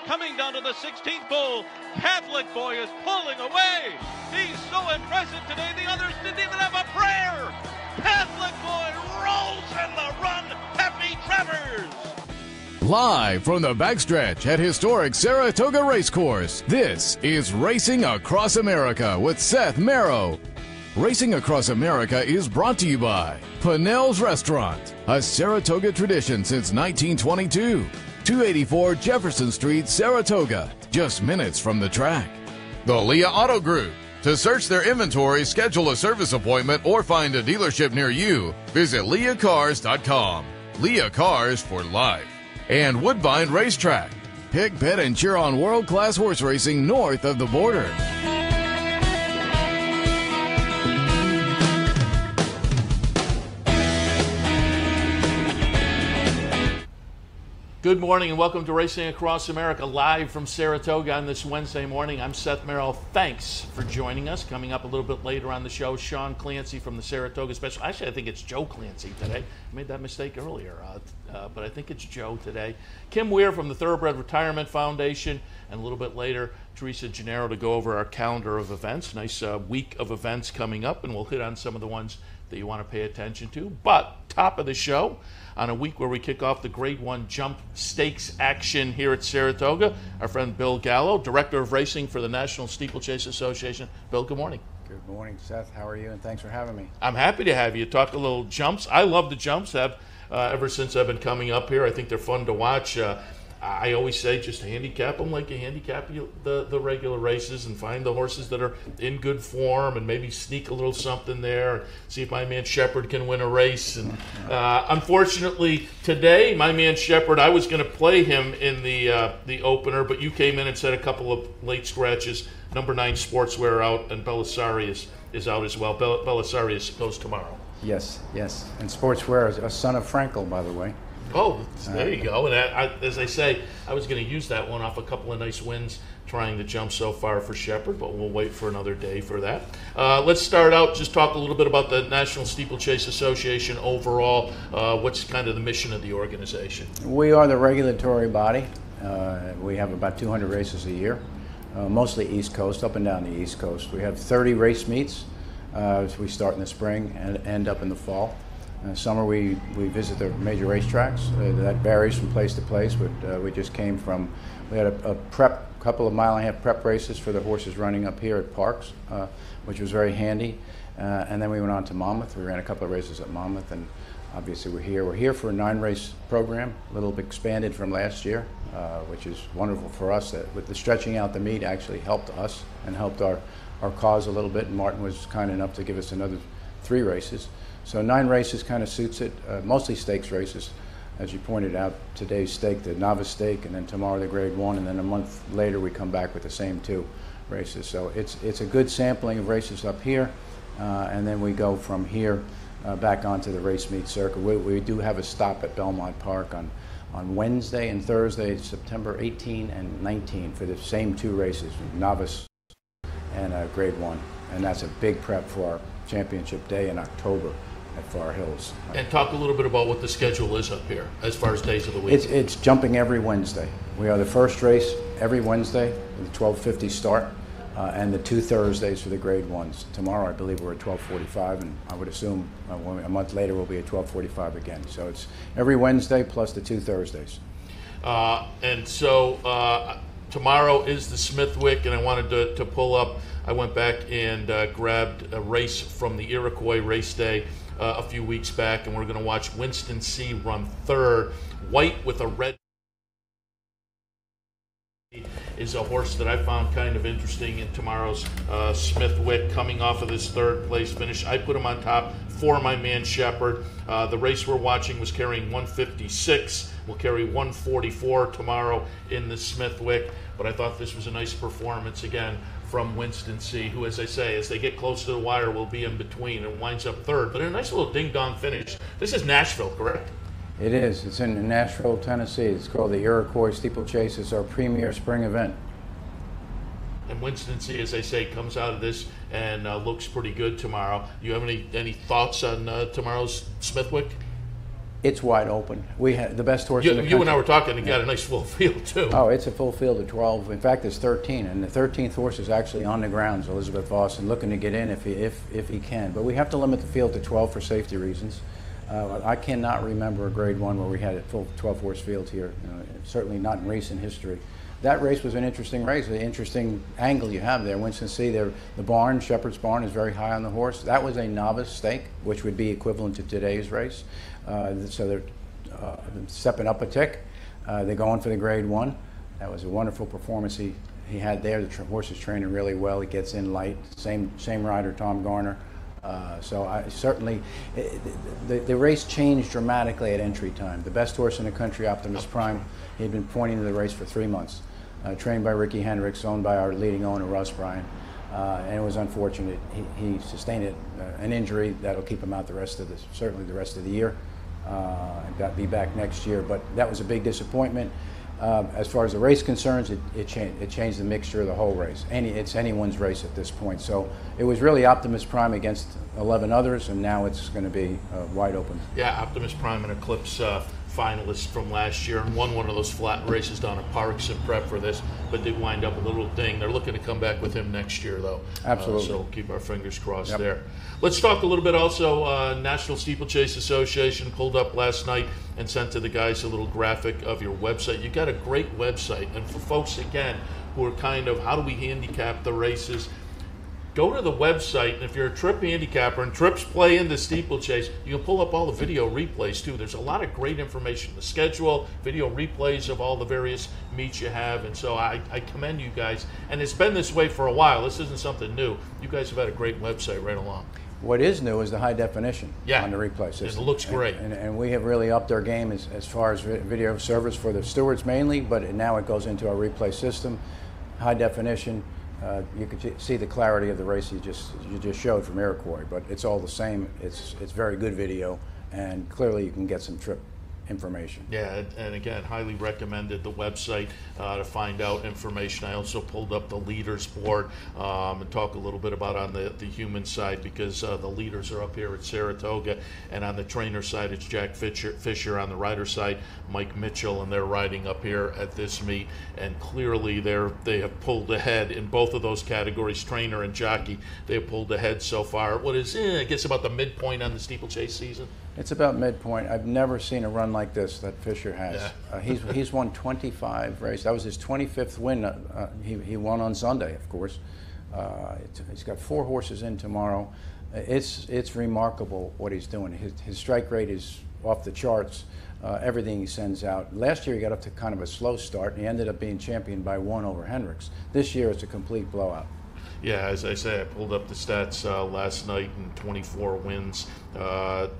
coming down to the 16th pole. Catholic Boy is pulling away. He's so impressive today, the others didn't even have a prayer. Catholic Boy rolls in the run. Happy Travers. Live from the backstretch at historic Saratoga Racecourse, this is Racing Across America with Seth Merrow. Racing Across America is brought to you by Pinnell's Restaurant, a Saratoga tradition since 1922. 284 Jefferson Street, Saratoga, just minutes from the track. The Leah Auto Group. To search their inventory, schedule a service appointment, or find a dealership near you, visit leahcars.com. Leah Cars for life. And Woodbine Racetrack. Pick, bet, and cheer on world-class horse racing north of the border. Good morning and welcome to Racing Across America, live from Saratoga on this Wednesday morning. I'm Seth Merrow. Thanks for joining us. Coming up a little bit later on the show, Sean Clancy from the Saratoga Special. Actually, I think it's Joe Clancy today. I made that mistake earlier, but I think it's Joe today. Kim Weir from the Thoroughbred Retirement Foundation, and a little bit later, Teresa, Genaro to go over our calendar of events. Nice week of events coming up, and we'll hit on some of the ones that you want to pay attention to. But top of the show, on a week where we kick off the Grade 1 Jump Stakes action here at Saratoga, our friend Bill Gallo, Director of Racing for the National Steeplechase Association. Bill, good morning. Good morning, Seth. How are you? And thanks for having me. I'm happy to have you. Talk a little jumps. I love the jumps. Ever since I've been coming up here. I think they're fun to watch. I always say just handicap them like you handicap the regular races, and find the horses that are in good form and maybe sneak a little something there. See if my man Shepard can win a race. And unfortunately today, my man Shepard, I was going to play him in the opener, but you came in and said a couple of late scratches. Number 9 Sportswear out, and Belisarius is out as well. Belisarius goes tomorrow. Yes. And Sportswear is a son of Frankel, by the way. Oh, there you go. And as I say, I was going to use that one off a couple of nice wins trying to jump so far for Shepard, but we'll wait for another day for that. Let's start out, just talk a little bit about the National Steeplechase Association overall. What's kind of the mission of the organization? We are the regulatory body. We have about 200 races a year, mostly East Coast, up and down the East Coast. We have 30 race meets. We start in the spring and end up in the fall. Summer we visit the major racetracks. That varies from place to place, but we just came from, we had a couple of mile-and-a-half prep races for the horses running up here at Parks, which was very handy. And then we went on to Monmouth. We ran a couple of races at Monmouth, and obviously we're here. We're here for a 9-race program, a little bit expanded from last year, which is wonderful for us. With the stretching out the meet actually helped us and helped our cause a little bit, and Martin was kind enough to give us another 3 races. So 9 races kind of suits it, mostly stakes races. As you pointed out, today's stake, the novice stake, and then tomorrow the Grade 1, and then a month later we come back with the same 2 races. So it's a good sampling of races up here, and then we go from here back onto the race meet circuit. We do have a stop at Belmont Park on Wednesday and Thursday, September 18 and 19, for the same 2 races, novice and Grade 1. And that's a big prep for our championship day in October at Far Hills. And talk a little bit about what the schedule is up here as far as days of the week. It's jumping every Wednesday. We are the first race every Wednesday with a 12:50 start, and the 2 Thursdays for the Grade 1s. Tomorrow I believe we're at 12:45, and I would assume a month later we'll be at 12:45 again. So it's every Wednesday plus the 2 Thursdays. And so tomorrow is the Smithwick, and I wanted to pull up, I went back and grabbed a race from the Iroquois race day a few weeks back, and we're going to watch Winston C. run 3rd. White with a red is a horse that I found kind of interesting in tomorrow's Smithwick, coming off of this 3rd place finish. I put him on top for my man Shepard. The race we're watching was carrying 156. We'll carry 144 tomorrow in the Smithwick, but I thought this was a nice performance again from Winston C., who, as I say, as they get close to the wire, will be in between and winds up 3rd. But a nice little ding-dong finish. This is Nashville, correct? It is. It's in Nashville, Tennessee. It's called the Iroquois Steeplechase. It's our premier spring event. And Winston C., as I say, comes out of this and looks pretty good tomorrow. Do you have any thoughts on tomorrow's Smithwick? It's wide open. We had the best horse in the country. You and I were talking, and got a nice full field, too. Oh, it's a full field of 12. In fact, it's 13, and the 13th horse is actually on the grounds, Elizabeth Voss, and looking to get in if he can. But we have to limit the field to 12 for safety reasons. I cannot remember a Grade 1 where we had a full 12-horse field here, certainly not in recent history. That race was an interesting race, an interesting angle you have there. Winston C, the barn, Shepherd's Barn, is very high on the horse. That was a novice stake, which would be equivalent to today's race. So they're stepping up a tick. They're going for the Grade 1. That was a wonderful performance he had there. The horse is training really well. He gets in light. Same rider, Tom Garner. So I certainly, the race changed dramatically at entry time. The best horse in the country, Optimus Prime, he had been pointing to the race for 3 months. Trained by Ricky Hendricks, owned by our leading owner, Russ Bryan. And it was unfortunate. He sustained an injury that'll keep him out certainly the rest of the year. Be back next year, but that was a big disappointment. As far as the race concerns, it changed the mixture of the whole race. It's anyone's race at this point. So it was really Optimus Prime against 11 others, and now it's going to be wide open. Yeah, Optimus Prime and Eclipse finalist from last year, and won one of those flat races down at Parks in prep for this, but did wind up with a little ding. They're looking to come back with him next year, though. Absolutely. So keep our fingers crossed there. Let's talk a little bit also. National Steeplechase Association pulled up last night and sent to the guys a little graphic of your website. You got a great website, and for folks, again, who are kind of, how do we handicap the races? Go to the website, and if you're a trip handicapper and trips play into steeplechase, you can pull up all the video replays too. There's a lot of great information, the schedule, video replays of all the various meets you have, and so I commend you guys. And it's been this way for a while. This isn't something new. You guys have had a great website right along. What is new is the high definition on the replay system. It looks great. And we have really upped our game as far as video service for the stewards mainly, but now it goes into our replay system. High definition. You can see the clarity of the race you just showed from Iroquois, but it's all the same. It's very good video, and clearly you can get some trip information. Yeah, and again, highly recommended the website to find out information. I also pulled up the leaders board and talk a little bit about on the human side, because the leaders are up here at Saratoga, and on the trainer side it's Jack Fisher, on the rider side Mike Mitchell, and they're riding up here at this meet, and clearly they have pulled ahead in both of those categories, trainer and jockey. They have pulled ahead so far. What is I guess about the midpoint on the steeplechase season? It's about midpoint. I've never seen a run like this that Fisher has. Yeah. He's won 25 races. That was his 25th win. He won on Sunday, of course. He's got 4 horses in tomorrow. It's remarkable what he's doing. His strike rate is off the charts. Everything he sends out. Last year he got up to kind of a slow start, and he ended up being championed by 1 over Hendricks. This year it's a complete blowout. Yeah, as I say, I pulled up the stats last night, and 24 wins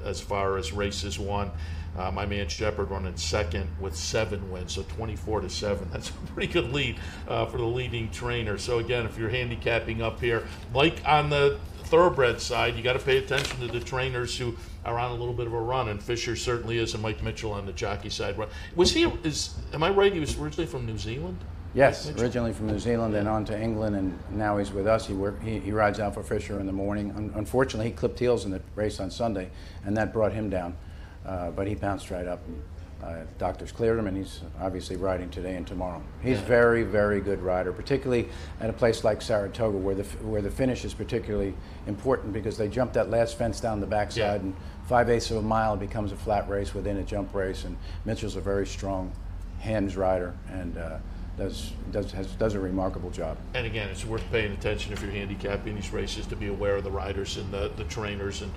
as far as races won. My man Shepard running second with 7 wins, so 24-7. That's a pretty good lead for the leading trainer. So again, if you're handicapping up here, like on the Thoroughbred side, you got to pay attention to the trainers who are on a little bit of a run, and Fisher certainly is, and Mike Mitchell on the jockey side. Am I right? He was originally from New Zealand? Yes, originally from New Zealand and on to England, and now he's with us. He rides out for Fisher in the morning. Unfortunately, he clipped heels in the race on Sunday, and that brought him down. But he bounced right up. Doctors cleared him, and he's obviously riding today and tomorrow. He's very, very good rider, particularly at a place like Saratoga, where the finish is particularly important, because they jump that last fence down the backside, and 5/8 of a mile becomes a flat race within a jump race. And Mitchell's a very strong hands rider, and does a remarkable job. And again, it's worth paying attention if you're handicapping these races, to be aware of the riders and the trainers, and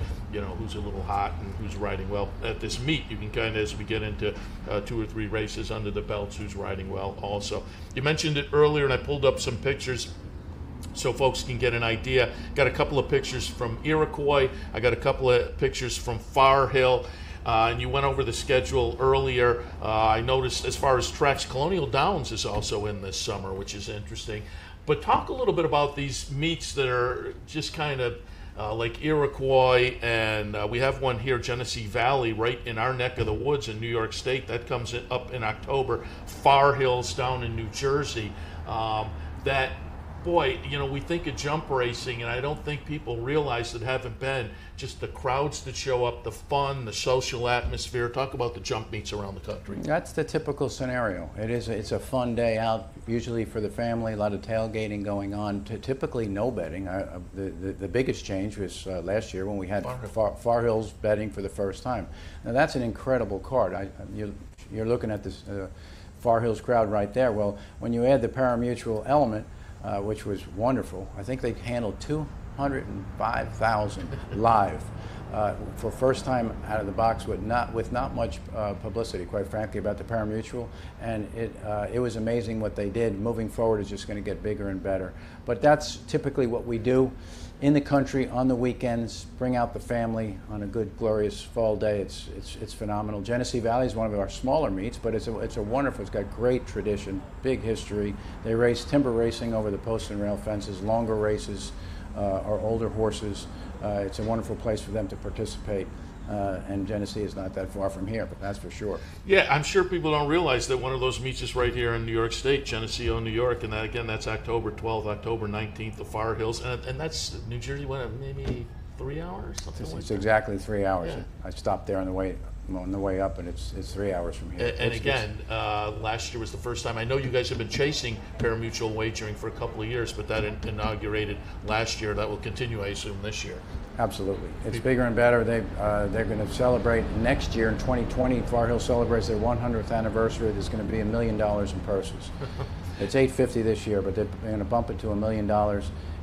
who's a little hot and who's riding well. At this meet, you can kind of, as we get into 2 or 3 races under the belts, who's riding well also. You mentioned it earlier, and I pulled up some pictures so folks can get an idea. Got a couple of pictures from Iroquois. I got a couple of pictures from Far Hill. And you went over the schedule earlier. I noticed as far as tracks, Colonial Downs is also in this summer, which is interesting. But talk a little bit about these meets that are just kind of like Iroquois, and we have one here, Genesee Valley, right in our neck of the woods in New York State. That comes up in October. Far Hills down in New Jersey. That boy, you know, we think of jump racing, and I don't think people realize that haven't been, just the crowds that show up, the fun, the social atmosphere. Talk about the jump meets around the country. That's the typical scenario. It's a fun day out, usually for the family, a lot of tailgating going on, typically no betting. The biggest change was last year when we had Far Hills betting for the first time. Now that's an incredible card. You're looking at this Far Hills crowd right there. Well, when you add the pari-mutuel element, which was wonderful, I think they handled 205,000 live for first time out of the box with not much publicity, quite frankly, about the pari-mutuel, and it was amazing what they did. Moving forward is just going to get bigger and better. But that's typically what we do in the country on the weekends. Bring out the family on a good, glorious fall day. It's phenomenal. Genesee Valley is one of our smaller meets, but it's a wonderful. It's got great tradition, big history. They race timber racing over the post and rail fences, longer races, or older horses. It's a wonderful place for them to participate. And Genesee is not that far from here, but that's for sure. Yeah, I'm sure people don't realize that one of those meets is right here in New York State, Geneseo, New York, and that, again, that's October 12th, October 19th, the Far Hills, and that's New Jersey. What, maybe 3 hours? It's exactly 3 hours. Yeah. I stopped there on the way up, and it's 3 hours from here. And again, last year was the first time. I know you guys have been chasing pari-mutuel wagering for a couple of years, but that inaugurated last year. That will continue, I assume, this year. Absolutely. It's bigger and better. They're going to celebrate next year in 2020. Far Hill celebrates their 100th anniversary. There's going to be $1 million in purses. It's $850 this year, but they're going to bump it to $1 million.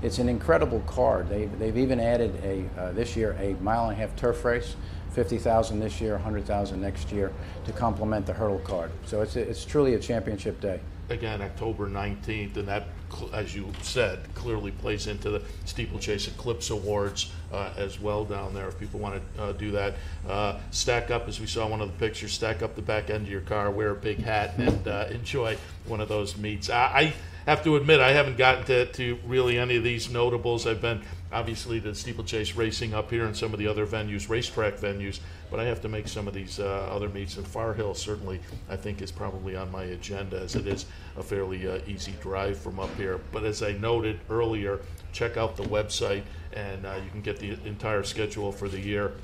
It's an incredible card. They've even added this year a 1.5 mile turf race. 50,000 this year, 100,000 next year, to complement the hurdle card. So it's truly a championship day. Again, October 19th, and that, as you said, clearly plays into the Steeplechase Eclipse Awards as well down there, if people want to do that. Stack up, as we saw one of the pictures, stack up the back end of your car, wear a big hat, and enjoy one of those meets. I have to admit, I haven't gotten to really any of these notables. I've been, obviously, to steeplechase racing up here and some of the other venues, racetrack venues, but I have to make some of these other meets. And Far Hill certainly, I think, is probably on my agenda, as it is a fairly easy drive from up here. But as I noted earlier, check out the website, and you can get the entire schedule for the year.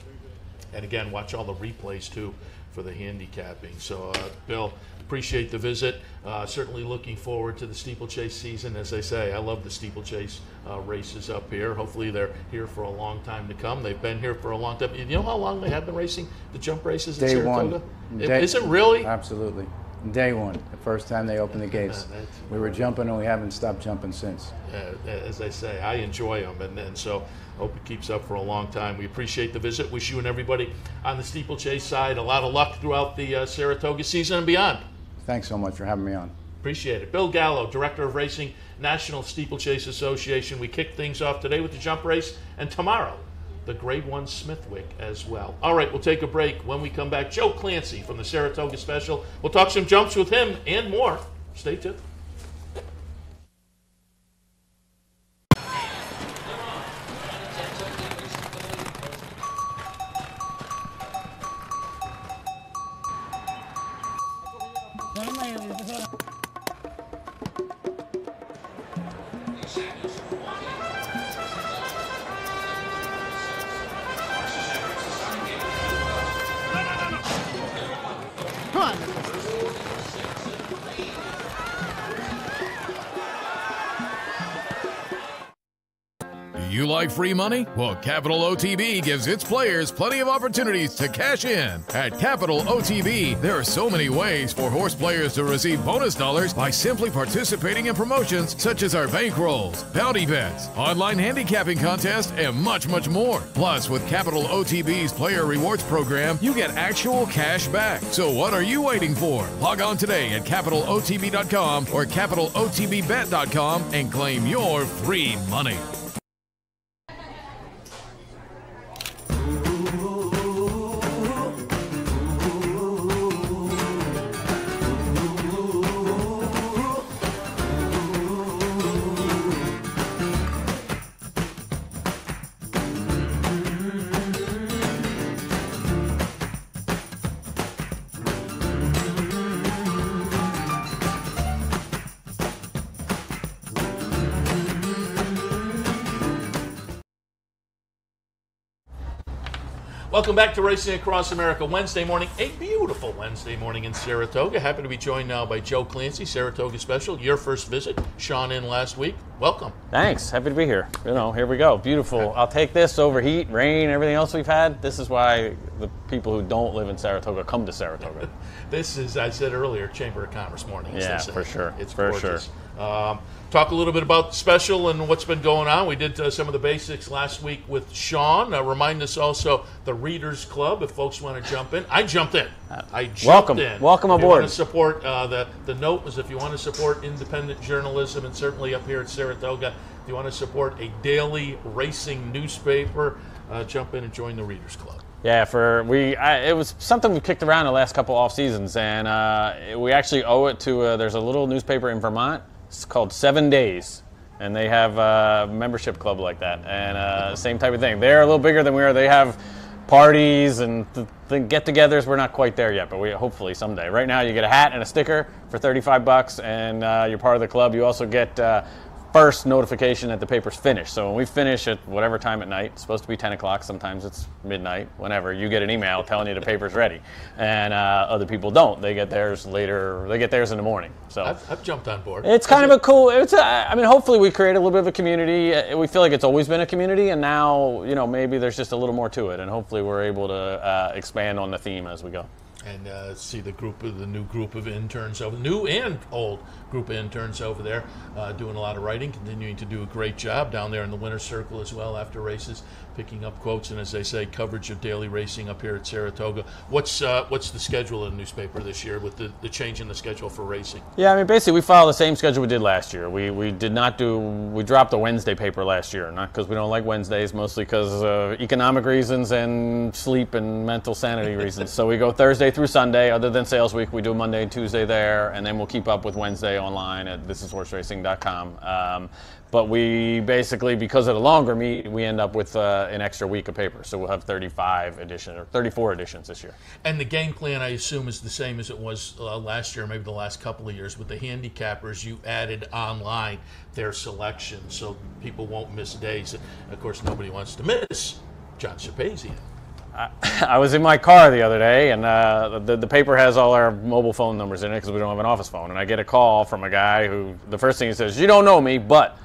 And again, watch all the replays, too, for the handicapping. So, Bill, appreciate the visit. Certainly looking forward to the steeplechase season. As I say, I love the steeplechase races up here. Hopefully they're here for a long time to come. They've been here for a long time. You know how long they have been racing the jump races in Saratoga? Is it really? Absolutely. Day one, the first time they opened the gates. We were jumping, and we haven't stopped jumping since. As I say, I enjoy them, and so hope it keeps up for a long time. We appreciate the visit. Wish you and everybody on the steeplechase side a lot of luck throughout the Saratoga season and beyond. Thanks so much for having me on. Appreciate it. Bill Gallo, Director of Racing, National Steeplechase Association. We kick things off today with the jump race, and tomorrow, the Grade 1 Smithwick as well. All right, we'll take a break. When we come back, Joe Clancy from the Saratoga Special. We'll talk some jumps with him and more. Stay tuned. You like free money? Well, Capital OTB gives its players plenty of opportunities to cash in. At Capital OTB, there are so many ways for horse players to receive bonus dollars by simply participating in promotions such as our bankrolls, bounty bets, online handicapping contests, and much, much more. Plus, with Capital OTB's Player Rewards program, you get actual cash back. So what are you waiting for? Log on today at CapitalOTB.com or CapitalOTBBet.com and claim your free money. Welcome back to Racing Across America Wednesday morning, a beautiful Wednesday morning in Saratoga. Happy to be joined now by Joe Clancy, Saratoga Special. Your first visit, Sean in last week. Welcome. Thanks. Happy to be here. Here we go. Beautiful. I'll take this over heat, rain, everything else we've had. This is why the people who don't live in Saratoga come to Saratoga. This is, I said earlier, Chamber of Commerce morning. Yeah, for sure. It's for gorgeous. Sure. Talk a little bit about the special and what's been going on. We did some of the basics last week with Sean. Remind us also the Readers Club, if folks want to jump in. I jumped in. Welcome aboard. If you want to support, the note was if you want to support independent journalism, and certainly up here at Saratoga, if you want to support a daily racing newspaper, jump in and join the Readers Club. Yeah, it was something we kicked around the last couple off seasons, and we actually owe it to. There's a little newspaper in Vermont. It's called 7 Days, and they have a membership club like that, and same type of thing. They're a little bigger than we are. They have parties and get-togethers. We're not quite there yet, but we hopefully someday. Right now, you get a hat and a sticker for $35, and you're part of the club. You also get first notification that the paper's finished. So when we finish at whatever time at night, it's supposed to be 10 o'clock, sometimes it's midnight, whenever, you get an email telling you the paper's ready. And other people don't. They get theirs later. They get theirs in the morning. So I've jumped on board. It's kind of a cool, hopefully we create a little bit of a community. We feel like it's always been a community, and now, maybe there's just a little more to it, and hopefully we're able to expand on the theme as we go. And see the new group of interns, new and old group of interns over there, doing a lot of writing, continuing to do a great job down there in the winner's circle as well after races, picking up quotes and, as they say, coverage of daily racing up here at Saratoga. What's the schedule of the newspaper this year with the change in the schedule for racing? Yeah, basically we follow the same schedule we did last year. We dropped the Wednesday paper last year, not because we don't like Wednesdays, mostly because of economic reasons and sleep and mental sanity reasons. So we go Thursday through Sunday. Other than sales week, we do Monday and Tuesday there, and then we'll keep up with Wednesday online at thisishorseracing.com. But we basically, because of the longer meet, we end up with an extra week of paper. So we'll have 34 editions this year. And the game plan, I assume, is the same as it was last year, maybe the last couple of years. With the handicappers, you added online their selection so people won't miss days. Of course, nobody wants to miss John Shapazian. I was in my car the other day, and the paper has all our mobile phone numbers in it because we don't have an office phone. And I get a call from a guy who, the first thing he says, "You don't know me, but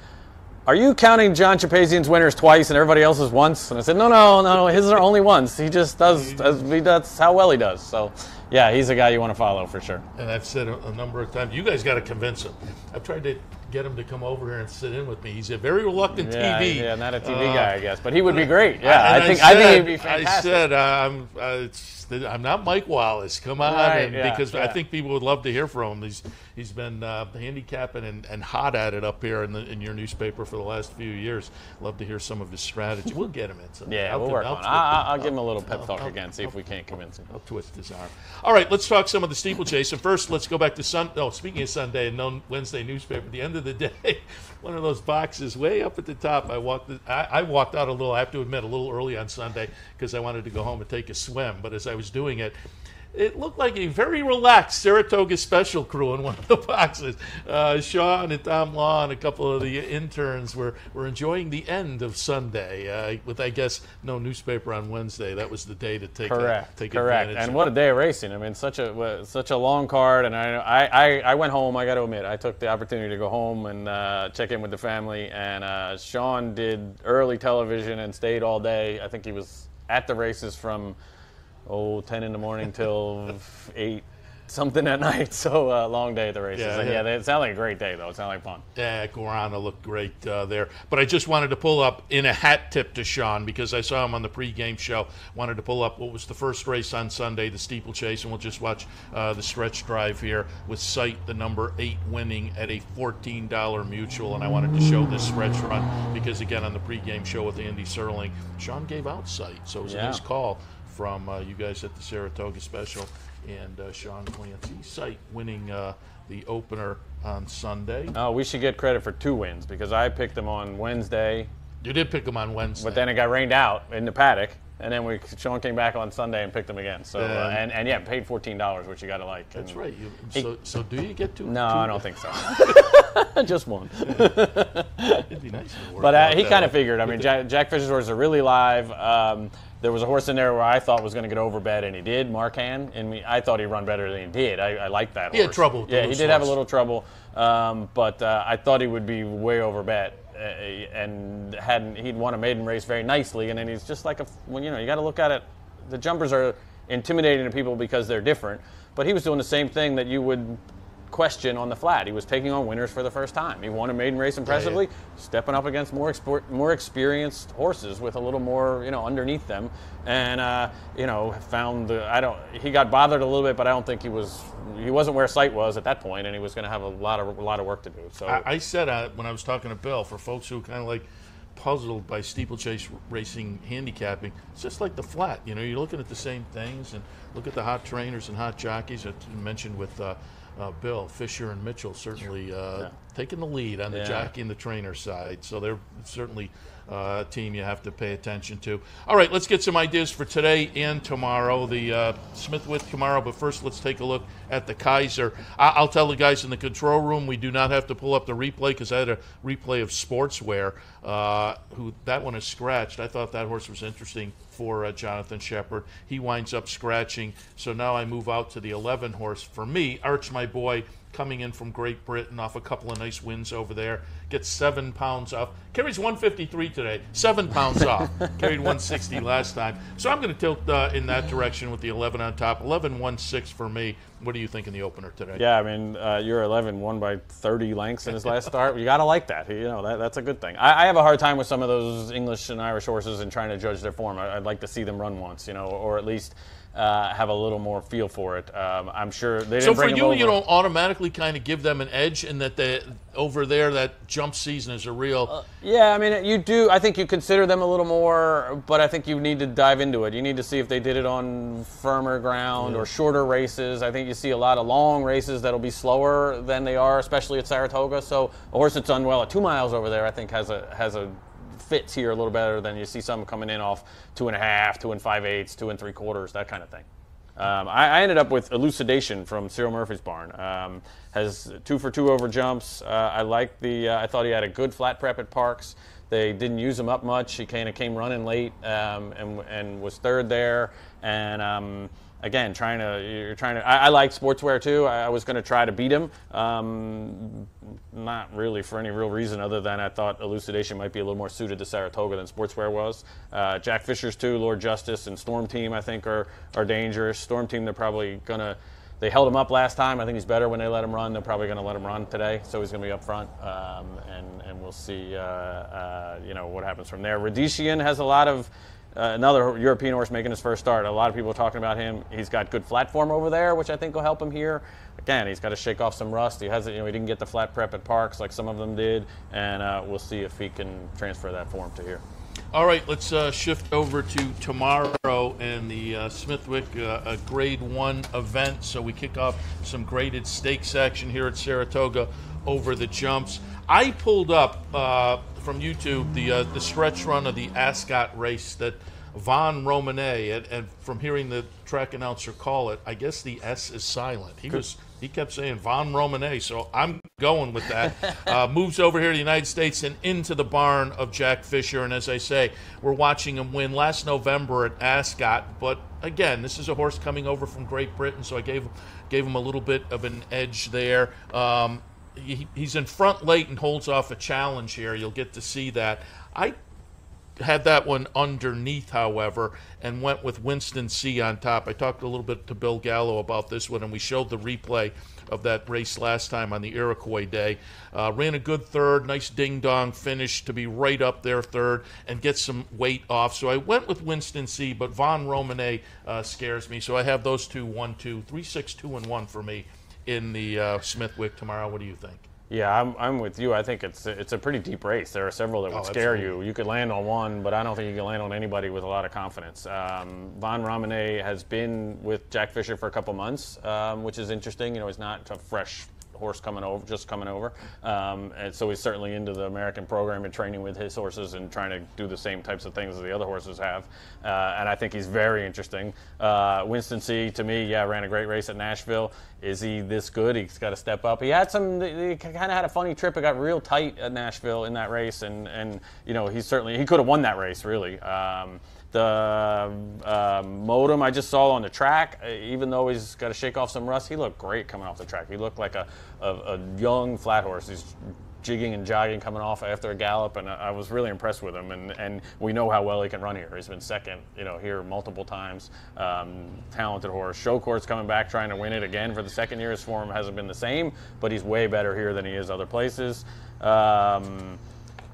are you counting John Shapazian's winners twice and everybody else's once?" And I said, no, his are only once. He just that's how well he does. So, yeah, he's a guy you want to follow for sure. And I've said a number of times, you guys got to convince him. I've tried to get him to come over here and sit in with me. He's a very reluctant TV. Yeah, not a TV guy, I guess, but he would be great. Yeah, I think he'd be fantastic. I said, I'm not Mike Wallace. Come on, because I think people would love to hear from him. He's been handicapping and hot at it up here in your newspaper for the last few years. Love to hear some of his strategy. We'll get him in. We'll work on it. I'll give him a little pep talk again, see if we can't convince him. I'll twist his arm. All right, let's talk some of the steeplechase. And first, let's go back to speaking of Sunday and no Wednesday newspaper, at the end of the day, one of those boxes way up at the top. I walked out I have to admit, a little early on Sunday because I wanted to go home and take a swim. But as I was doing it, it looked like a very relaxed Saratoga Special crew in one of the boxes. Sean and Tom Law and a couple of the interns were enjoying the end of Sunday with, I guess, no newspaper on Wednesday. That was the day to take advantage. And what a day of racing! Such a long card. And I went home. I got to admit, I took the opportunity to go home and check in with the family. And Sean did early television and stayed all day. I think he was at the races from 10 in the morning till 8 something at night. So long day at the races. It sounded like a great day, though. It sounded like fun. Yeah, Guarana looked great there. But I just wanted to pull up in a hat tip to Sean because I saw him on the pregame show. Wanted to pull up what was the first race on Sunday, the steeplechase, and we'll just watch the stretch drive here with Sight, the number 8, winning at a $14 mutual. And I wanted to show this stretch run because, again, on the pregame show with Andy Serling, Sean gave out Sight. So it was a nice call from you guys at the Saratoga Special, and Sean Clancy. Sight winning the opener on Sunday. Oh, we should get credit for 2 wins because I picked them on Wednesday. You did pick them on Wednesday. But then it got rained out in the paddock, and then Sean came back on Sunday and picked them again. So paid $14, which you got to like. That's right. So do you get to? No, I don't think so. Just one. It'd be nice to work But out he that kind of way. figured. I mean, Jack Fisher's horses are really live. There was a horse in there where I thought was going to get overbet, and he did, Marcan. And I thought he'd run better than he did. I liked that horse. He had trouble with the Yeah, he loose did have a horse. little trouble. But I thought he would be way overbet. And he'd won a maiden race very nicely. And then he's just like you got to look at it. The jumpers are intimidating to people because they're different. But he was doing the same thing that you would question on the flat. He was taking on winners for the first time. He won a maiden race impressively, stepping up against more experienced horses with a little more, underneath them, and found he got bothered a little bit, but I don't think he wasn't where sight was at that point, and he was going to have a lot of work to do. So I said when I was talking to Bill, for folks who kind of like puzzled by steeplechase racing handicapping, it's just like the flat. You're looking at the same things, and look at the hot trainers and hot jockeys that you mentioned with Bill, Fisher, and Mitchell certainly taking the lead on the jockey and the trainer side. So they're certainly a team you have to pay attention to. All right, let's get some ideas for today and tomorrow. The Smithwick tomorrow, but first let's take a look at the Kaiser. I'll tell the guys in the control room we do not have to pull up the replay because I had a replay of Sportswear, who that one is scratched. I thought that horse was interesting for Jonathan Shepard. He winds up scratching, so now I move out to the 11 horse. For me, Arch, my boy, coming in from Great Britain off a couple of nice wins over there, gets 7 pounds off. Carries 153 today, 7 pounds off. Carried 160 last time. So I'm going to tilt in that direction with the 11 on top. 11-1-6 for me. What do you think in the opener today? yeah, I mean, your 11 won by 30 lengths in his last start. You got to like that. That's a good thing. I have a hard time with some of those English and Irish horses and trying to judge their form. I'd like to see them run once, or at least have a little more feel for it. I'm sure they didn't bring him over. So for you don't automatically kind of give them an edge in that over there that jump season is a real... Yeah, I mean, you do. I think you consider them a little more, but I think you need to dive into it. You need to see if they did it on firmer ground or shorter races. I think you see a lot of long races that'll be slower than they are, especially at Saratoga. So a horse that's done well at 2 miles over there, I think has a fits here a little better than you see some coming in off 2.5, 2 5/8, 2 3/4, that kind of thing. I ended up with Elucidation from Cyril Murphy's barn. Has 2 for 2 over jumps. I thought he had a good flat prep at Parks. They didn't use him up much. He kind of came running late and was third there. And again, I like Sportswear too. I was going to try to beat him. Not really for any real reason other than I thought Elucidation might be a little more suited to Saratoga than Sportswear was. Jack Fisher's too, Lord Justice, and Storm Team I think are dangerous. Storm Team, they're probably going to... They held him up last time. I think he's better when they let him run. They're probably going to let him run today, so he's going to be up front, and we'll see what happens from there. Radician has a lot of... another European horse making his first start. A lot of people are talking about him. He's got good flat form over there, which I think will help him here. Again, he's got to shake off some rust. He didn't get the flat prep at Parks like some of them did, and we'll see if he can transfer that form to here. All right, let's shift over to tomorrow and the Smithwick Grade 1 event. So we kick off some graded stakes action here at Saratoga over the jumps. I pulled up from YouTube the stretch run of the Ascot race that Von Romanet, and from hearing the track announcer call it, I guess the S is silent. He kept saying Von Romanet, so I'm going with that. Moves over here to the United States and into the barn of Jack Fisher, and as I say, we're watching him win last November at Ascot, but again, this is a horse coming over from Great Britain, so I gave him a little bit of an edge there. He's in front late and holds off a challenge here. You'll get to see that. I had that one underneath, however, and went with Winston C on top. I talked a little bit to Bill Gallo about this one, and we showed the replay of that race last time on the Iroquois Day. Ran a good third, nice ding-dong finish to be right up there third and get some weight off. So I went with Winston C, but Von Romanet scares me. So I have those two, 1, 2, 3, 6, 2, and 1 for me in the Smithwick tomorrow. What do you think? Yeah, I'm with you. I think it's a pretty deep race. There are several that would scare absolutely. you. You could land on one, but I don't think you can land on anybody with a lot of confidence. Von Romanet has been with Jack Fisher for a couple months, which is interesting. He's not a fresh horse just coming over. And so he's certainly into the American program and training with his horses and trying to do the same types of things as the other horses have. And I think he's very interesting. Winston C, to me, ran a great race at Nashville. Is he this good? He's got to step up. He kind of had a funny trip. It got real tight at Nashville in that race, and he could have won that race, really. The Modem I just saw on the track, even though he's got to shake off some rust, he looked great coming off the track. He looked like a young flat horse. He's jigging and jogging coming off after a gallop, and I was really impressed with him. And we know how well he can run here. He's been second, here multiple times. Talented horse. Show-Court's coming back trying to win it again for the second year. His form hasn't been the same, but he's way better here than he is other places.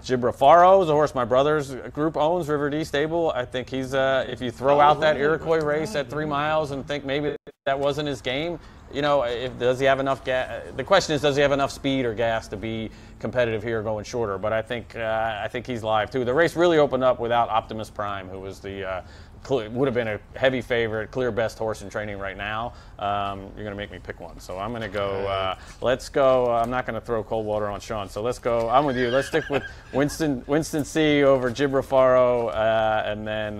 Gibrafaro is a horse my brother's group owns, River D Stable. I think he's, if you throw out that Iroquois race at 3 miles and think maybe that wasn't his game, does he have enough gas? The question is, does he have enough speed or gas to be competitive here going shorter? But I think he's live too. The race really opened up without Optimus Prime, who was would have been a heavy favorite, clear best horse in training right now. You're going to make me pick one. So I'm going to go, let's go. I'm not going to throw cold water on Sean. So let's go. I'm with you. Let's stick with Winston C over Gibrafaro and then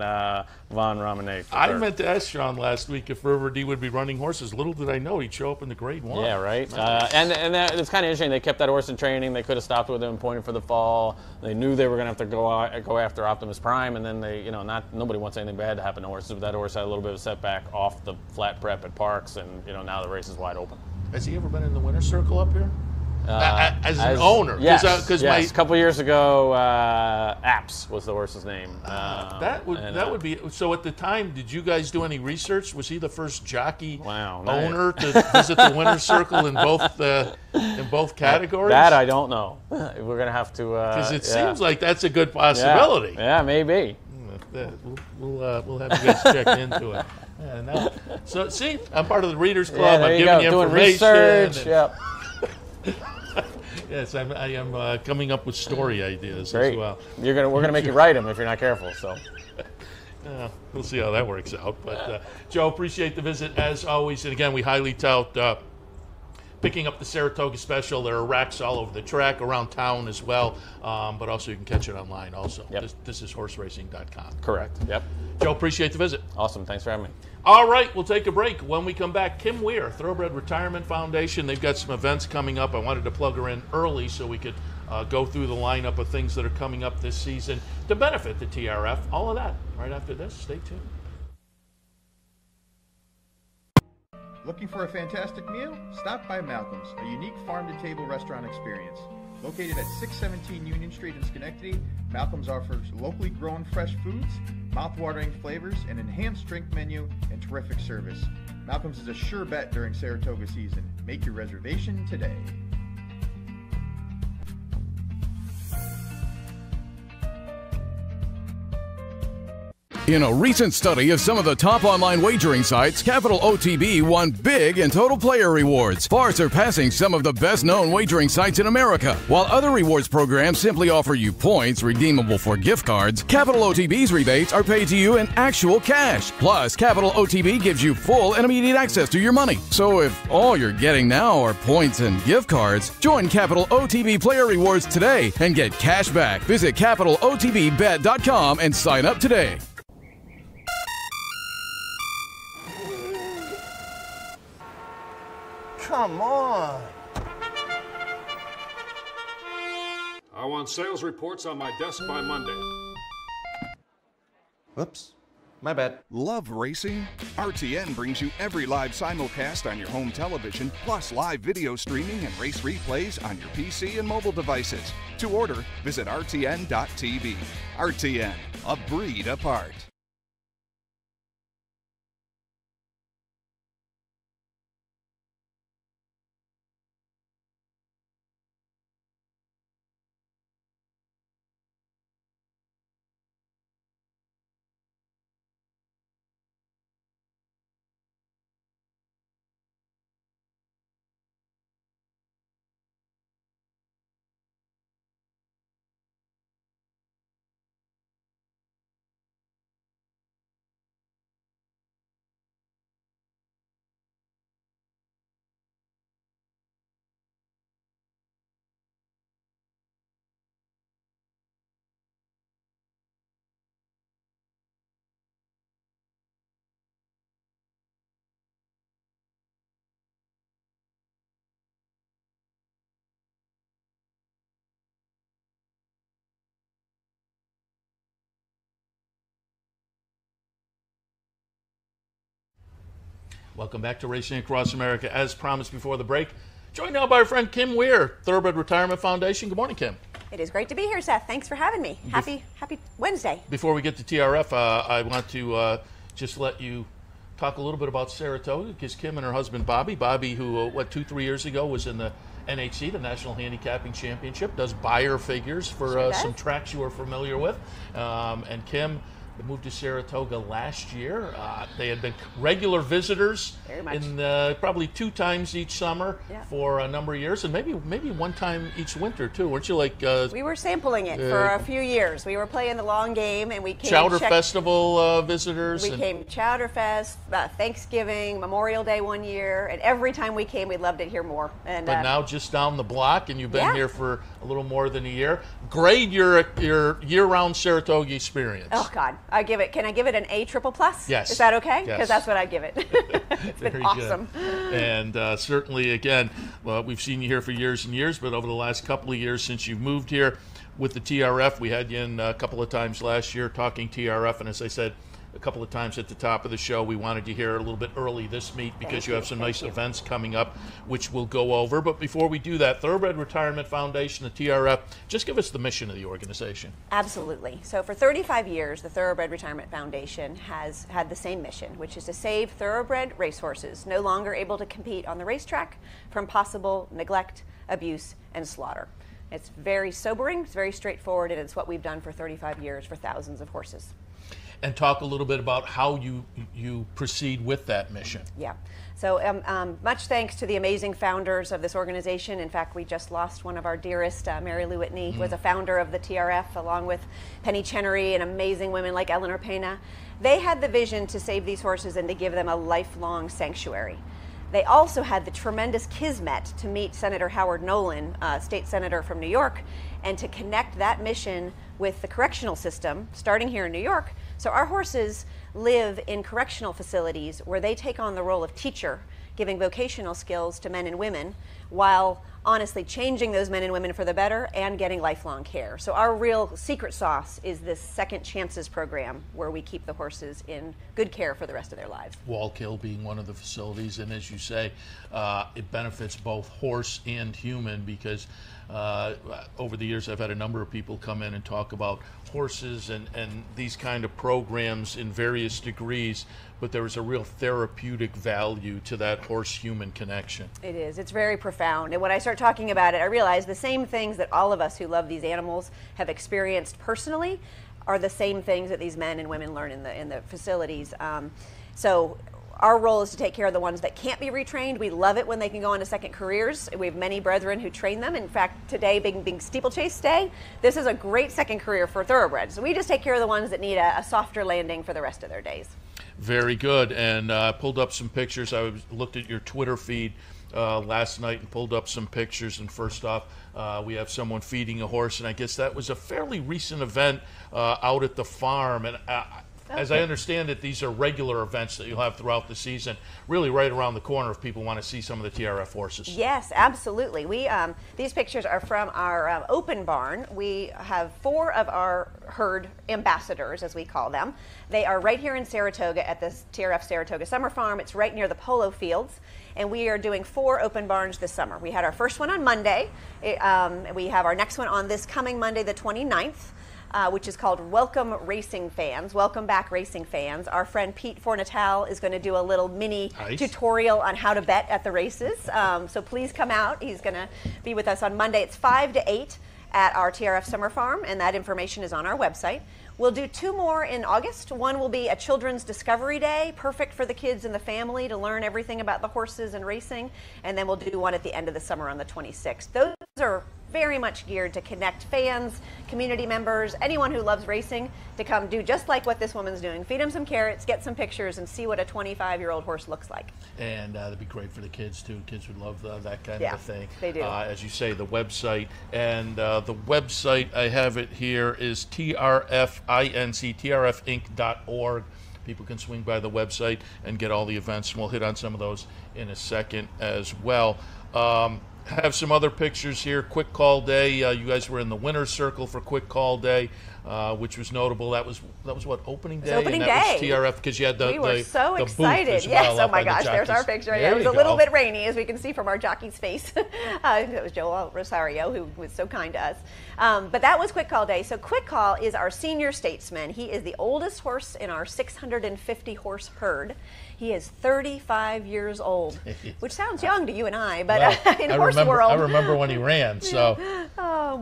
Von Romanet. I meant to ask Sean last week if River D would be running horses. Little did I know he'd show up in the Grade 1. Yeah, right. And it's kind of interesting. They kept that horse in training. They could have stopped with him, pointed for the fall. They knew they were going to have to go after Optimus Prime, and then they, nobody wants anything bad to happen to horses. But that horse had a little bit of a setback off the flat prep at Parks, and now the race is wide open. Has he ever been in the winner's circle up here? As an owner? Yes. A couple years ago, Apps was the horse's name. That would be. So at the time, did you guys do any research? Was he the first jockey owner to visit the winner's circle in both categories? That I don't know. We're gonna have to. Because it seems like that's a good possibility. Yeah, maybe. We'll have you guys check into it. So see, I'm part of the Readers Club. I'm giving you doing information. Research. Yep. Yes, I am coming up with story ideas Great. as well. We're gonna make you write them if you're not careful. So. We'll see how that works out. But Joe, appreciate the visit as always. And again, we highly tout picking up the Saratoga special. There are racks all over the track, around town as well. But also you can catch it online also. Yep. This is horseracing.com. Correct. Yep. Joe, appreciate the visit. Awesome. Thanks for having me. All right, we'll take a break. When we come back, Kim Weir, Thoroughbred Retirement Foundation. They've got some events coming up. I wanted to plug her in early so we could go through the lineup of things that are coming up this season to benefit the TRF. All of that right after this. Stay tuned. Looking for a fantastic meal? Stop by Malcolm's, a unique farm-to-table restaurant experience. Located at 617 Union Street in Schenectady, Malcolm's offers locally grown fresh foods, mouth-watering flavors, an enhanced drink menu, and terrific service. Malcolm's is a sure bet during Saratoga season. Make your reservation today. In a recent study of some of the top online wagering sites, Capital OTB won big in total player rewards, far surpassing some of the best-known wagering sites in America. While other rewards programs simply offer you points redeemable for gift cards, Capital OTB's rebates are paid to you in actual cash. Plus, Capital OTB gives you full and immediate access to your money. So if all you're getting now are points and gift cards, join Capital OTB Player Rewards today and get cash back. Visit CapitalOTBBet.com and sign up today. Come on. I want sales reports on my desk by Monday. Whoops. My bad. Love racing? RTN brings you every live simulcast on your home television, plus live video streaming and race replays on your PC and mobile devices. To order, visit rtn.tv. RTN, a breed apart. Welcome back to Racing Across America. As promised before the break, joined now by our friend Kim Weir, Thoroughbred Retirement Foundation. Good morning, Kim. It is great to be here, Seth. Thanks for having me. Happy Wednesday. Before we get to TRF, I want to just let you talk a little bit about Saratoga, because Kim and her husband Bobby, who 2-3 years ago was in the NHC, the National Handicapping Championship, does buyer figures for some tracks you are familiar with, and Kim moved to Saratoga last year. They had been regular visitors in probably 2 times each summer for a number of years, and maybe one time each winter too. Weren't you like? We were sampling it for a few years. We were playing the long game, and we came Chowder Festival visitors. We came Chowder Fest, Thanksgiving, Memorial Day one year, and every time we came, we loved it here more. And but now just down the block, and you've been here for a little more than a year. Grade your year-round Saratoga experience. Oh God. Can I give it an A++? Yes. Is that okay? Yes. Because that's what I give it. It's been awesome. Good. And certainly, again, we've seen you here for years and years, but over the last couple of years since you've moved here with the TRF, we had you in a couple of times last year talking TRF, and as I said a couple of times at the top of the show, we wanted you here a little bit early this meet because you have some nice events coming up, which we'll go over. But before we do that, Thoroughbred Retirement Foundation, the TRF, just give us the mission of the organization. Absolutely. So for 35 years, the Thoroughbred Retirement Foundation has had the same mission, which is to save thoroughbred racehorses no longer able to compete on the racetrack from possible neglect, abuse, and slaughter. It's very sobering, it's very straightforward, and it's what we've done for 35 years for thousands of horses. And talk a little bit about how you proceed with that mission. Yeah. So much thanks to the amazing founders of this organization. In fact, we just lost one of our dearest, Mary Lou Whitney, was a founder of the TRF, along with Penny Chenery and amazing women like Eleanor Pena. They had the vision to save these horses and to give them a lifelong sanctuary. They also had the tremendous kismet to meet Senator Howard Nolan, state senator from New York, and to connect that mission with the correctional system, starting here in New York. So our horses live in correctional facilities where they take on the role of teacher, giving vocational skills to men and women, while honestly changing those men and women for the better and getting lifelong care. So our real secret sauce is this Second Chances program, where we keep the horses in good care for the rest of their lives. Wallkill being one of the facilities, and as you say, it benefits both horse and human, because over the years I've had a number of people come in and talk about horses and these kind of programs in various degrees, but there is a real therapeutic value to that horse-human connection. It is. It's very profound. And when I start talking about it, I realize the same things that all of us who love these animals have experienced personally are the same things that these men and women learn in the facilities. So our role is to take care of the ones that can't be retrained. We love it when they can go on to second careers. We have many brethren who train them. In fact, today being Steeplechase Day, this is a great second career for thoroughbreds. So we just take care of the ones that need a softer landing for the rest of their days. Very good. And I pulled up some pictures. I looked at your Twitter feed last night and pulled up some pictures. And first off, we have someone feeding a horse, and I guess that was a fairly recent event out at the farm. And as I understand it, these are regular events that you'll have throughout the season, really right around the corner if people want to see some of the TRF horses. Yes, absolutely. These pictures are from our open barn. We have 4 of our herd ambassadors, as we call them. They are right here in Saratoga at the TRF Saratoga Summer Farm. It's right near the polo fields. And we are doing 4 open barns this summer. We had our first one on Monday. We have our next one on this coming Monday, the 29th. Which is called Welcome Racing Fans. Welcome back, racing fans. Our friend Pete Fornatal is going to do a little mini tutorial on how to bet at the races. So please come out. He's going to be with us on Monday. It's 5 to 8 at our TRF Summer Farm, and that information is on our website. We'll do 2 more in August. One will be a Children's Discovery Day, perfect for the kids and the family to learn everything about the horses and racing. And then we'll do one at the end of the summer on the 26th. Those are very much geared to connect fans, community members, anyone who loves racing to come do just like what this woman's doing. Feed them some carrots, get some pictures, and see what a 25-year-old horse looks like. And that'd be great for the kids, too. Kids would love that kind of a thing. They do. As you say, the website. And the website, I have it here, is trfinc.org. People can swing by the website and get all the events, and we'll hit on some of those in a second as well. Have some other pictures here. Quick Call Day. You guys were in the winner's circle for Quick Call Day. which was notable. That was what, opening day? Opening and that day. was TRF because you had the we were so the booth excited. as Yes. well Oh my gosh. There's our picture. Yeah, it was a little bit rainy, as we can see from our jockey's face. It was Joel Rosario who was so kind to us. But that was Quick Call Day. So Quick Call is our senior statesman. He is the oldest horse in our 650 horse herd. He is 35 years old, which sounds young to you and I, but in horse world. I remember when he ran. So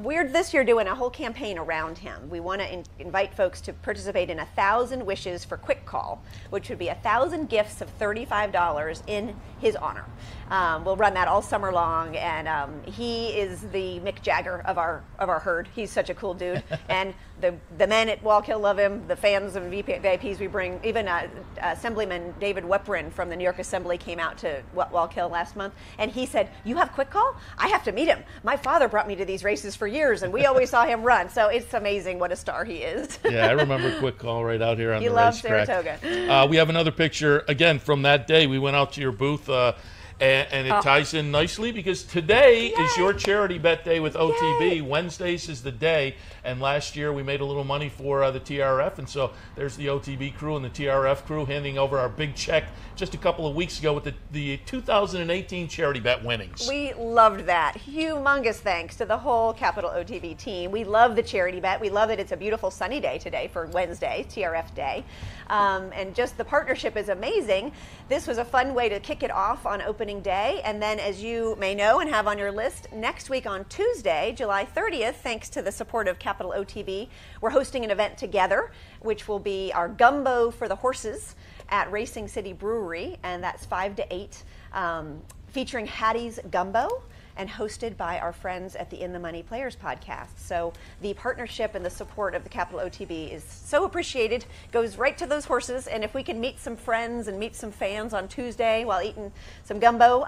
we're this year doing a whole campaign around him. We want to invite folks to participate in 1,000 wishes for Quick Call, which would be 1,000 gifts of $35 in his honor. We'll run that all summer long, and he is the Mick Jagger of our herd. He's such a cool dude, and the men at Wallkill love him. The fans and VIPs we bring, even Assemblyman David Weprin from the New York Assembly came out to Wallkill last month, and he said, "You have Quick Call? I have to meet him. My father brought me to these races for years, and we always saw him run." So it's amazing what a star he is. Yeah, I remember Quick Call right out here on the You racetrack. love Saratoga. We have another picture again from that day. We went out to your booth. And it ties in nicely because today is your charity bet day with OTB. Yay. Wednesdays is the day, and last year we made a little money for the TRF, and so there's the OTB crew and the TRF crew handing over our big check just a couple of weeks ago with the 2018 charity bet winnings. We loved that. Humongous thanks to the whole Capital OTB team. We love the charity bet. We love that it's a beautiful sunny day today for Wednesday, TRF day. And just the partnership is amazing. This was a fun way to kick it off on opening day. And then, as you may know and have on your list, next week on Tuesday, July 30th, thanks to the support of Capital OTB, we're hosting an event together, which will be our Gumbo for the Horses at Racing City Brewery, and that's 5 to 8, featuring Hattie's Gumbo, and hosted by our friends at the In the Money Players podcast. So the partnership and the support of the Capital OTB is so appreciated, goes right to those horses, and if we can meet some friends and meet some fans on Tuesday while eating some gumbo,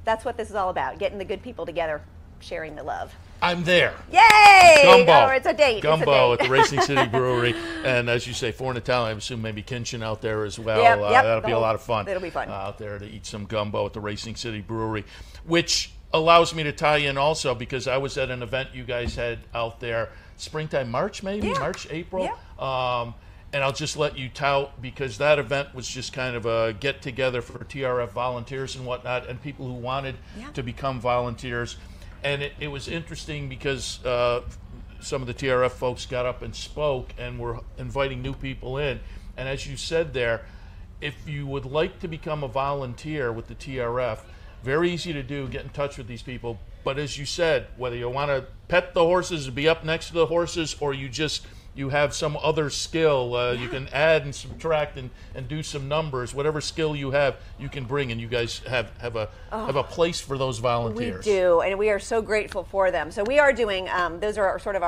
that's what this is all about, getting the good people together, sharing the love. I'm there. Yay! Gumbo. Oh, it's a date. Gumbo at the Racing City Brewery. And as you say, for an Italian, I assume maybe Kinchin out there as well. Yep, that'll be a lot of fun. It'll be fun. Out there to eat some gumbo at the Racing City Brewery, which allows me to tie in also because I was at an event you guys had out there, springtime, March maybe? Yeah. March, April? Yeah. And I'll just let you tout because that event was just kind of a get-together for TRF volunteers and whatnot and people who wanted to become volunteers. And it was interesting because some of the TRF folks got up and spoke and were inviting new people in. And as you said there, if you would like to become a volunteer with the TRF, very easy to do, get in touch with these people. But as you said, whether you want to pet the horses and be up next to the horses or you have some other skill, you can add and subtract and do some numbers. Whatever skill you have, you can bring, and you guys have a place for those volunteers. We do, and we are so grateful for them. So we are doing, those are sort of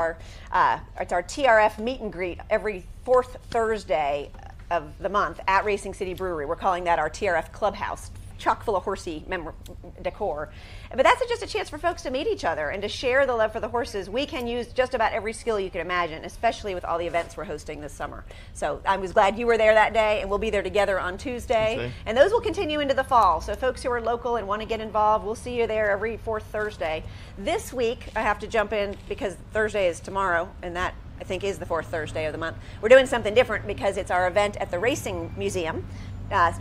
it's our TRF meet and greet every fourth Thursday of the month at Racing City Brewery. We're calling that our TRF Clubhouse, chock full of horsey decor. But that's just a chance for folks to meet each other and to share the love for the horses. We can use just about every skill you can imagine, especially with all the events we're hosting this summer. So I was glad you were there that day, and we'll be there together on Tuesday. And those will continue into the fall. So folks who are local and want to get involved, we'll see you there every fourth Thursday. This week, I have to jump in because Thursday is tomorrow, and that I think is the fourth Thursday of the month. We're doing something different because it's our event at the Racing Museum.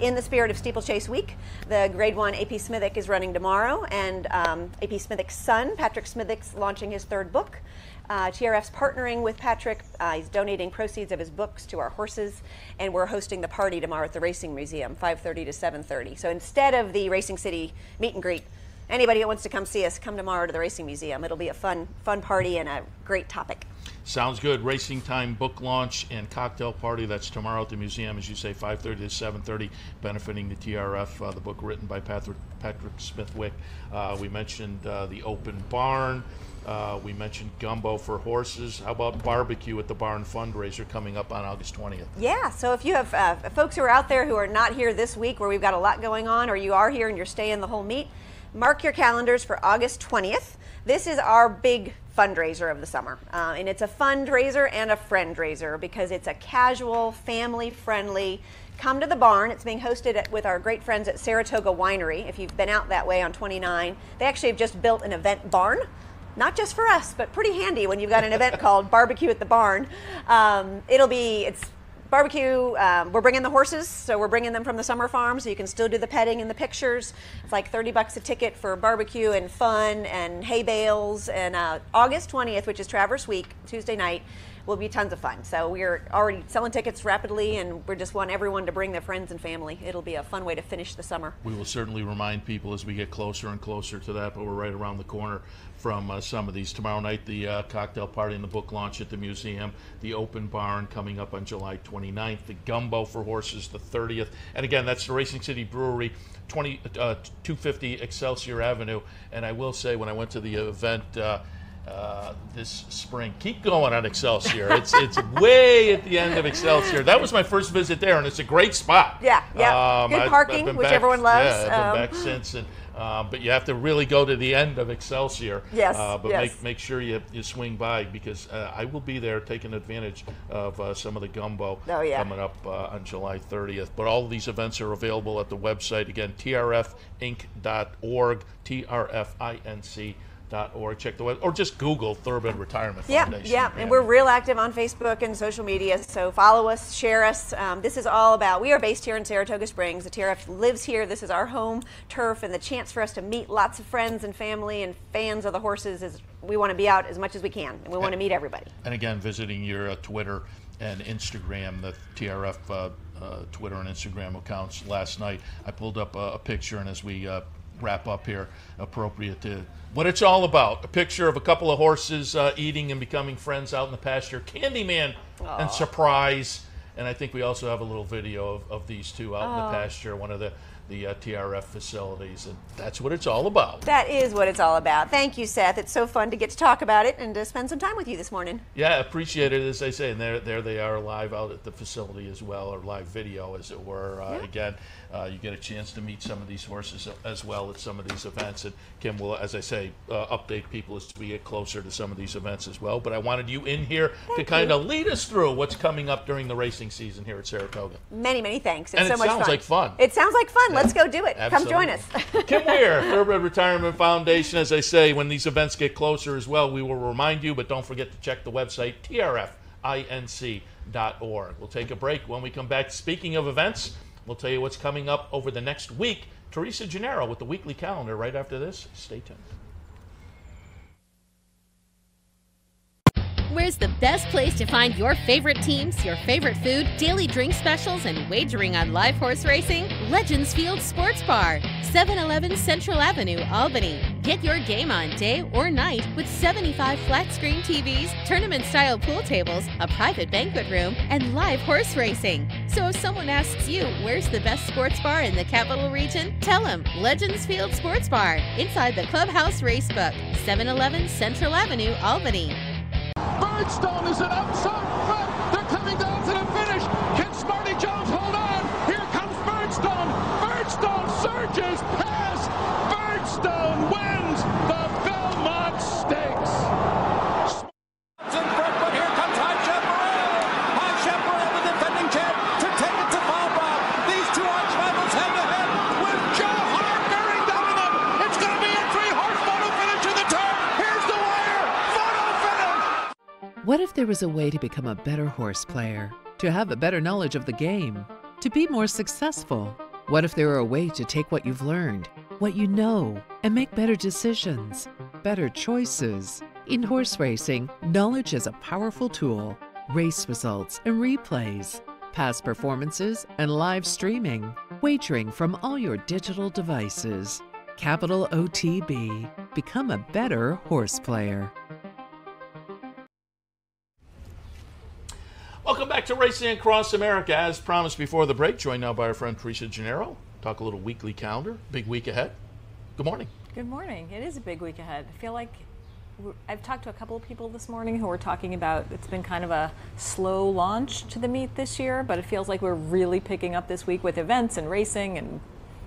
In the spirit of Steeplechase Week, the Grade 1 AP Smithick is running tomorrow, and AP Smithick's son, Patrick Smithick's launching his third book. TRF's partnering with Patrick. He's donating proceeds of his books to our horses, and we're hosting the party tomorrow at the Racing Museum, 5:30 to 7:30. So instead of the Racing City meet and greet, anybody that wants to come see us, come tomorrow to the Racing Museum. It'll be a fun party and a great topic. Sounds good. Racing Time book launch and cocktail party. That's tomorrow at the museum, as you say, 5:30 to 7:30, benefiting the TRF. The book written by Patrick Smithwick. We mentioned the open barn. We mentioned gumbo for horses. How about barbecue at the barn fundraiser coming up on August 20th? Yeah, so if you have folks who are out there who are not here this week where we've got a lot going on, or you are here and you're staying the whole meet, mark your calendars for August 20th. This is our big fundraiser of the summer, and it's a fundraiser and a friend-raiser because it's a casual, family-friendly, come to the barn. It's being hosted with our great friends at Saratoga Winery. If you've been out that way on 29, they actually have just built an event barn not just for us, but pretty handy when you've got an event called Barbecue at the Barn. It's barbecue. We're bringing the horses, so we're bringing them from the summer farm, so you can still do the petting and the pictures. It's like $30 a ticket for barbecue and fun and hay bales. And August 20th, which is Traverse Week, Tuesday night, will be tons of fun. So we're already selling tickets rapidly, and we just want everyone to bring their friends and family. It'll be a fun way to finish the summer. We will certainly remind people as we get closer and closer to that, but we're right around the corner from some of these. Tomorrow night, the cocktail party and the book launch at the museum, the open barn coming up on July 29th, the gumbo for horses the 30th. And again, that's the Racing City Brewery, 250 Excelsior Avenue. And I will say, when I went to the event this spring, keep going on Excelsior. It's way at the end of Excelsior. That was my first visit there, and it's a great spot. Yeah. Good parking, which everyone loves. Yeah, I've been back since. And but you have to really go to the end of Excelsior. Yes. But make sure you swing by, because I will be there taking advantage of some of the gumbo coming up on July 30th. But all of these events are available at the website. Again, trfinc.org, trfinc.org. Check the web, or just Google Thoroughbred Retirement Foundation. Yeah, and we're real active on Facebook and social media, so follow us, share us. This is all about, we are based here in Saratoga Springs. The TRF lives here. This is our home turf, and the chance for us to meet lots of friends and family and fans of the horses is, we want to be out as much as we can, and we want to meet everybody. And again, visiting your Twitter and Instagram, the TRF Twitter and Instagram accounts last night, I pulled up a picture, and as we wrap up here, appropriate to what it's all about. A picture of a couple of horses eating and becoming friends out in the pasture. Candyman and Surprise. And I think we also have a little video of these two out in the pasture, one of the TRF facilities, and that's what it's all about. That is what it's all about. Thank you, Seth. It's so fun to get to talk about it and to spend some time with you this morning. Yeah, appreciate it, as they say. And there they are live out at the facility as well, or live video, as it were. Again, you get a chance to meet some of these horses as well at some of these events. And Kim will, as I say, update people as we get closer to some of these events as well. But I wanted you in here to kind of lead us through what's coming up during the racing season here at Saratoga. Many, many thanks. It's and so much fun. It sounds like fun. It sounds like fun. Let's go do it. Absolutely. Come join us. Kim Weir, Thoroughbred Retirement Foundation. As I say, when these events get closer as well, we will remind you, but don't forget to check the website, trfinc.org. We'll take a break. When we come back, speaking of events, we'll tell you what's coming up over the next week. Teresa Genaro with the weekly calendar right after this. Stay tuned. Where's the best place to find your favorite teams, your favorite food, daily drink specials, and wagering on live horse racing? Legends Field Sports Bar, 711 Central Avenue, Albany. Get your game on day or night with 75 flat-screen TVs, tournament-style pool tables, a private banquet room, and live horse racing. So if someone asks you, where's the best sports bar in the capital region? Tell them Legends Field Sports Bar, inside the Clubhouse Racebook, 711 Central Avenue, Albany. Birdstone is an outside front. They're coming down to the finish. Can Smarty Jones hold on? Here comes Birdstone. Birdstone surges past. Birdstone wins the Belmont Stakes. In front, but here comes High Chaparral. High Chaparral, the defending champ, to take it to Falbach. These two arch rivals head to head with Joe Hart bearing down on them. It's going to be a three-horse photo finish in the turn. Here's the wire. Photo finish. What if there was a way to become a better horse player, to have a better knowledge of the game, to be more successful? What if there were a way to take what you've learned, what you know, and make better decisions, better choices? In horse racing, knowledge is a powerful tool. Race results and replays, past performances and live streaming, wagering from all your digital devices. Capital OTB. Become a better horse player. Welcome back to Racing Across America. As promised before the break, joined now by our friend Teresa Genaro. Talk a little weekly calendar. Big week ahead. Good morning. Good morning. It is a big week ahead. I feel like I've talked to a couple of people this morning who were talking about it's been kind of a slow launch to the meet this year, but it feels like we're really picking up this week with events and racing and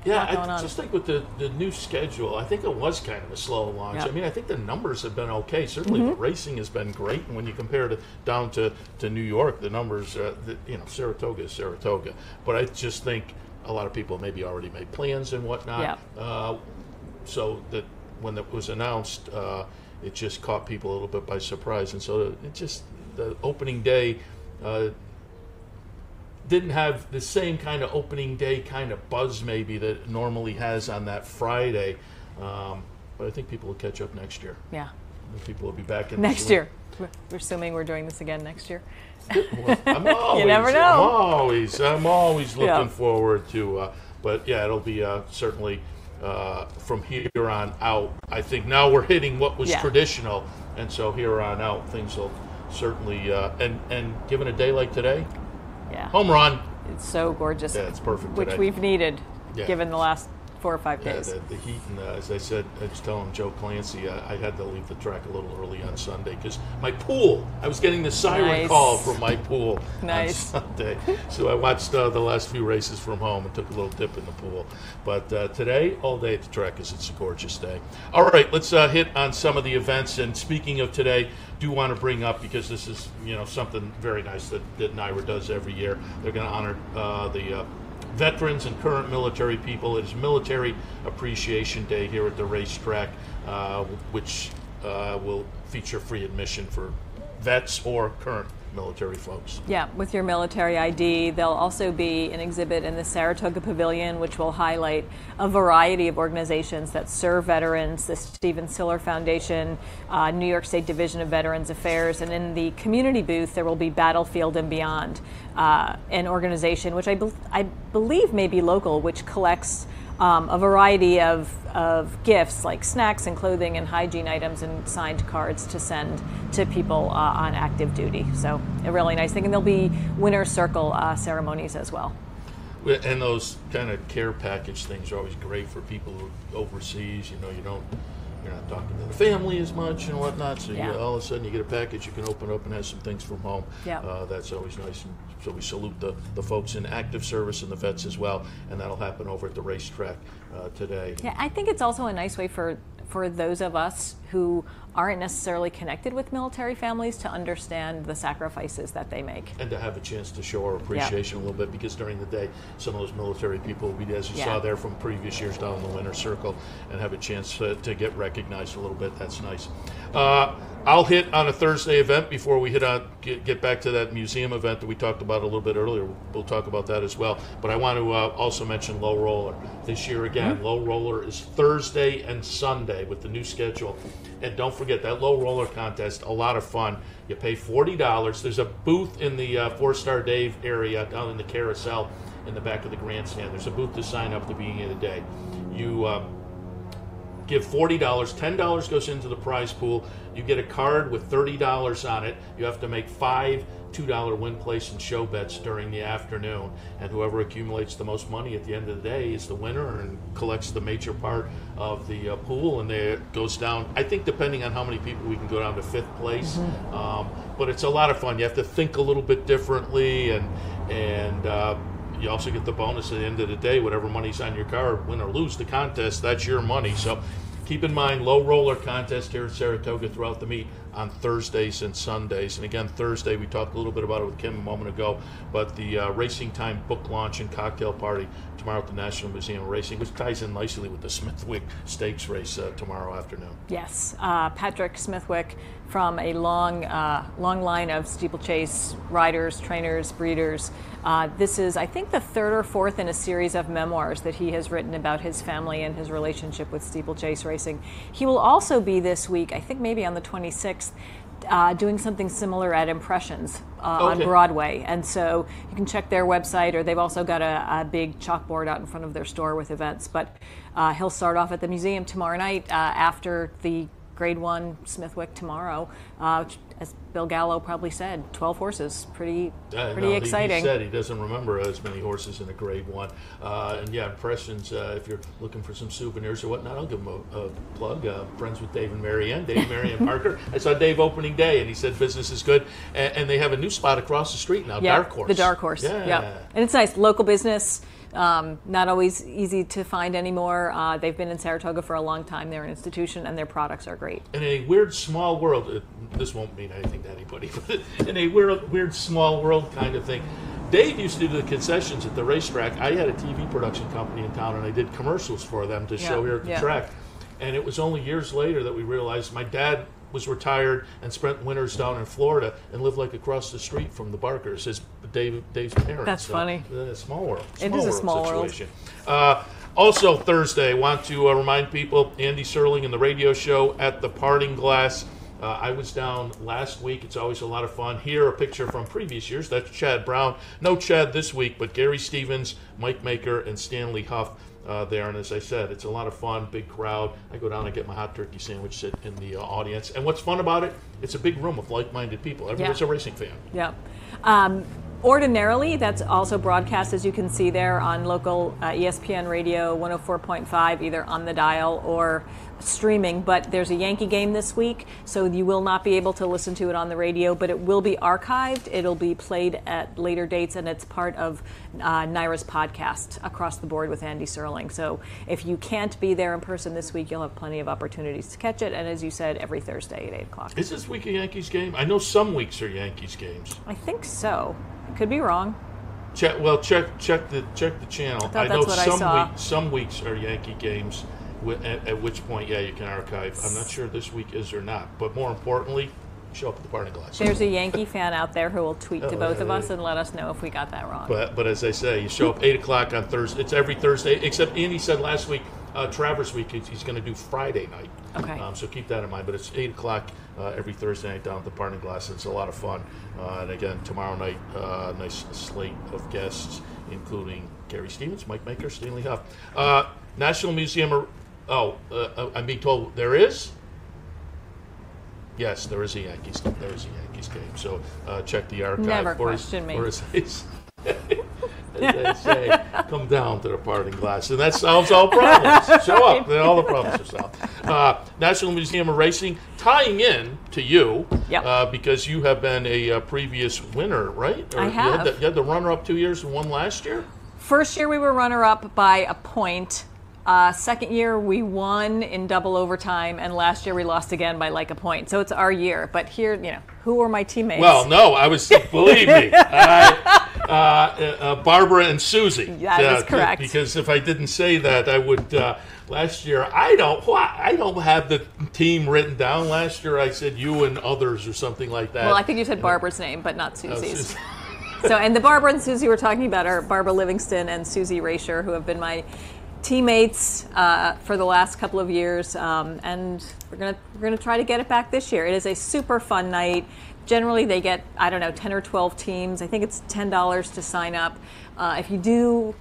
I just think with the new schedule, I think it was kind of a slow launch. Yep. I mean, I think the numbers have been okay. Certainly the racing has been great. And when you compare it down to New York, the numbers, Saratoga is Saratoga. But I just think a lot of people maybe already made plans and whatnot. Yep. So that when it was announced, it just caught people a little bit by surprise. And so the opening day didn't have the same kind of opening day kind of buzz maybe that it normally has on that Friday. But I think people will catch up next year. Yeah. People will be back in next year. We're assuming we're doing this again next year. Well, you never know. I'm always looking forward to. But yeah, it'll be certainly from here on out. I think now we're hitting what was traditional, and so here on out things will certainly. And given a day like today, home run. It's so gorgeous. Yeah, it's perfect. Which today. We've needed, given the last 4 or 5 days. The heat, and as I said, I was telling Joe Clancy, I had to leave the track a little early on Sunday because my pool, I was getting the siren call from my pool on Sunday. So I watched the last few races from home and took a little dip in the pool. But today, all day at the track because it's a gorgeous day. All right, let's hit on some of the events. And speaking of today, do want to bring up, because this is something very nice that NYRA does every year. They're going to honor the veterans and current military people. It is Military Appreciation Day here at the racetrack, which will feature free admission for vets or current military folks. Yeah, with your military ID. There'll also be an exhibit in the Saratoga Pavilion, which will highlight a variety of organizations that serve veterans, the Stephen Siller Foundation, New York State Division of Veterans Affairs, and in the community booth there will be Battlefield and Beyond, an organization which I believe may be local, which collects a variety of gifts like snacks and clothing and hygiene items and signed cards to send to people on active duty. So a really nice thing. And there'll be winner's circle ceremonies as well. And those kind of care package things are always great for people who are overseas. You're not talking to the family as much and whatnot, so all of a sudden you get a package you can open up and have some things from home. That's always nice. And so we salute the folks in active service and the vets as well, and that'll happen over at the racetrack today. Yeah, I think it's also a nice way for those of us who aren't necessarily connected with military families to understand the sacrifices that they make. And to have a chance to show our appreciation a little bit, because during the day, some of those military people will be, as you saw there from previous years down in the winner's circle, and have a chance to get recognized a little bit. That's nice. I'll hit on a Thursday event before we get back to that museum event that we talked about a little bit earlier. We'll talk about that as well. But I want to also mention Low Roller. This year again, Low Roller is Thursday and Sunday with the new schedule. And don't forget that Low Roller contest, a lot of fun. You pay $40. There's a booth in the Four-Star Dave area down in the carousel in the back of the grandstand. There's a booth to sign up at the beginning of the day. You give $40, $10 goes into the prize pool. You get a card with $30 on it. You have to make 5 $2 win, place, and show bets during the afternoon, and whoever accumulates the most money at the end of the day is the winner and collects the major part of the pool, and it goes down, I think depending on how many people, we can go down to 5th place. But it's a lot of fun. You have to think a little bit differently, and you also get the bonus at the end of the day. Whatever money's on your card, win or lose the contest, that's your money. So keep in mind, Low Roller contest here at Saratoga throughout the meet on Thursdays and Sundays. And again, Thursday, we talked a little bit about it with Kim a moment ago, but the Racing Time book launch and cocktail party tomorrow at the National Museum of Racing, which ties in nicely with the Smithwick Stakes race tomorrow afternoon. Yes, Patrick Smithwick, from a long line of steeplechase riders, trainers, breeders. This is, I think, the 3rd or 4th in a series of memoirs that he has written about his family and his relationship with steeplechase racing. He will also be this week, I think maybe on the 26th, doing something similar at Impressions on Broadway. And so you can check their website, or they've also got a big chalkboard out in front of their store with events. But he'll start off at the museum tomorrow night after the Grade 1 Smithwick tomorrow. As Bill Gallo probably said, 12 horses, pretty exciting. He said he doesn't remember as many horses in a Grade 1. And yeah, Impressions, if you're looking for some souvenirs or whatnot, I'll give him a plug. Friends with Dave and Marianne, Parker. I saw Dave opening day, and he said business is good. And they have a new spot across the street now, Dark Horse. The Dark Horse, yeah. And it's nice, local business. Not always easy to find anymore. They've been in Saratoga for a long time. They're an institution, and their products are great. In a weird small world, this won't mean anything to anybody, but in a weird small world kind of thing, Dave used to do the concessions at the racetrack. I had a TV production company in town, and I did commercials for them to show here at the track. And it was only years later that we realized my dad was retired and spent winters down in Florida and lived like across the street from the Barkers, Dave's parents. That's funny. Small world. It is a small situation. Also Thursday, I want to remind people, Andy Serling and the radio show at the Parting Glass. I was down last week. It's always a lot of fun. Here, a picture from previous years. That's Chad Brown. No Chad this week, but Gary Stevens, Mike Maker, and Stanley Huff there. And as I said, it's a lot of fun, big crowd. I go down and get my hot turkey sandwich, sit in the audience. And what's fun about it, it's a big room of like-minded people. Everyone's a racing fan. Yeah. Ordinarily, that's also broadcast, as you can see there, on local ESPN Radio 104.5, either on the dial or streaming. But there's a Yankee game this week, so you will not be able to listen to it on the radio, but it will be archived. It'll be played at later dates, and it's part of Naira's podcast, Across the Board with Andy Serling. So if you can't be there in person this week, you'll have plenty of opportunities to catch it. And as you said, every Thursday at 8 o'clock. Is this week a Yankees game? I know some weeks are Yankees games. I think so. Could be wrong. Check the channel. I know some weeks are Yankee games, at which point, you can archive. I'm not sure this week is or not. But more importantly, show up at the Parting Glass. There's a Yankee fan out there who will tweet to both of us and let us know if we got that wrong. But as I say, you show up 8 o'clock on Thursday. It's every Thursday, except Andy said last week, Travers Week, he's going to do Friday night. Okay. So keep that in mind. But it's 8 o'clock every Thursday night down at the Parting Glass. It's a lot of fun. And again, tomorrow night, nice slate of guests, including Gary Stevens, Mike Maker, Stanley Huff. National Museum. I'm being told there is. Yes, there is a Yankees game. There is a Yankees game. So check the archive. Never question me. As they say, come down to the Parting Glass, and that solves all problems. Show up, then all the problems are solved. National Museum of Racing, tying in to you, because you have been a previous winner, right? I have. You had the runner-up 2 years and won last year? First year we were runner-up by a point. Second year we won in double overtime, and last year we lost again by like a point. So it's our year. But here, who were my teammates? Well, no, believe me, Barbara and Susie. Yeah, that's correct. Because if I didn't say that, I would. Last year, I don't have the team written down. Last year, I said you and others or something like that. Well, I think you said Barbara's name, but not Susie's. And the Barbara and Susie we're talking about are Barbara Livingston and Susie Rasher, who have been my teammates for the last couple of years, and we're gonna try to get it back this year. It is a super fun night. Generally, they get 10 or 12 teams. I think it's $10 to sign up. If you do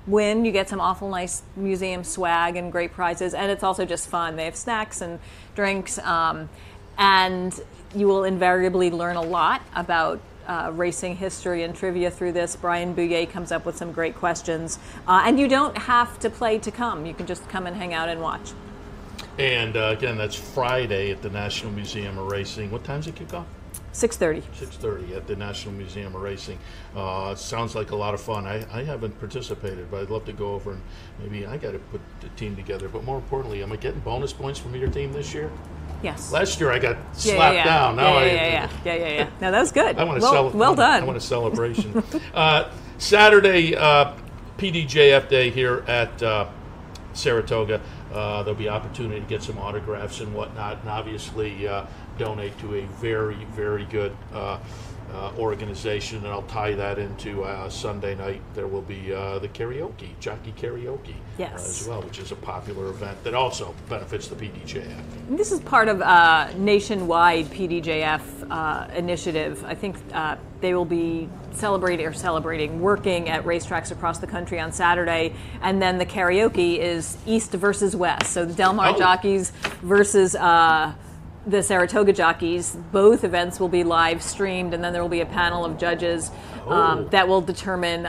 win, you get some awful nice museum swag and great prizes, and it's also just fun. They have snacks and drinks, and you will invariably learn a lot about racing history and trivia through this. Brian Bouillet comes up with some great questions. And you don't have to play to come. You can just come and hang out and watch. And again, that's Friday at the National Museum of Racing. What time's it kick off? 6:30. 6:30 at the National Museum of Racing. Sounds like a lot of fun. I haven't participated, but I'd love to go over and maybe I got to put the team together. But more importantly, am I getting bonus points from your team this year? Yes. Last year I got slapped down. Now Yeah. No, that was good. I want to well done. I want a celebration. Saturday, PDJF Day here at Saratoga. There'll be opportunity to get some autographs and whatnot, and obviously donate to a very, very good organization. And I'll tie that into Sunday night. There will be the karaoke, jockey karaoke, as well, which is a popular event that also benefits the PDJF. And this is part of nationwide PDJF initiative. I think they will be celebrating working at racetracks across the country on Saturday, and then the karaoke is East versus West. So the Del Mar jockeys versus the Saratoga jockeys. Both events will be live streamed, and then there will be a panel of judges that will determine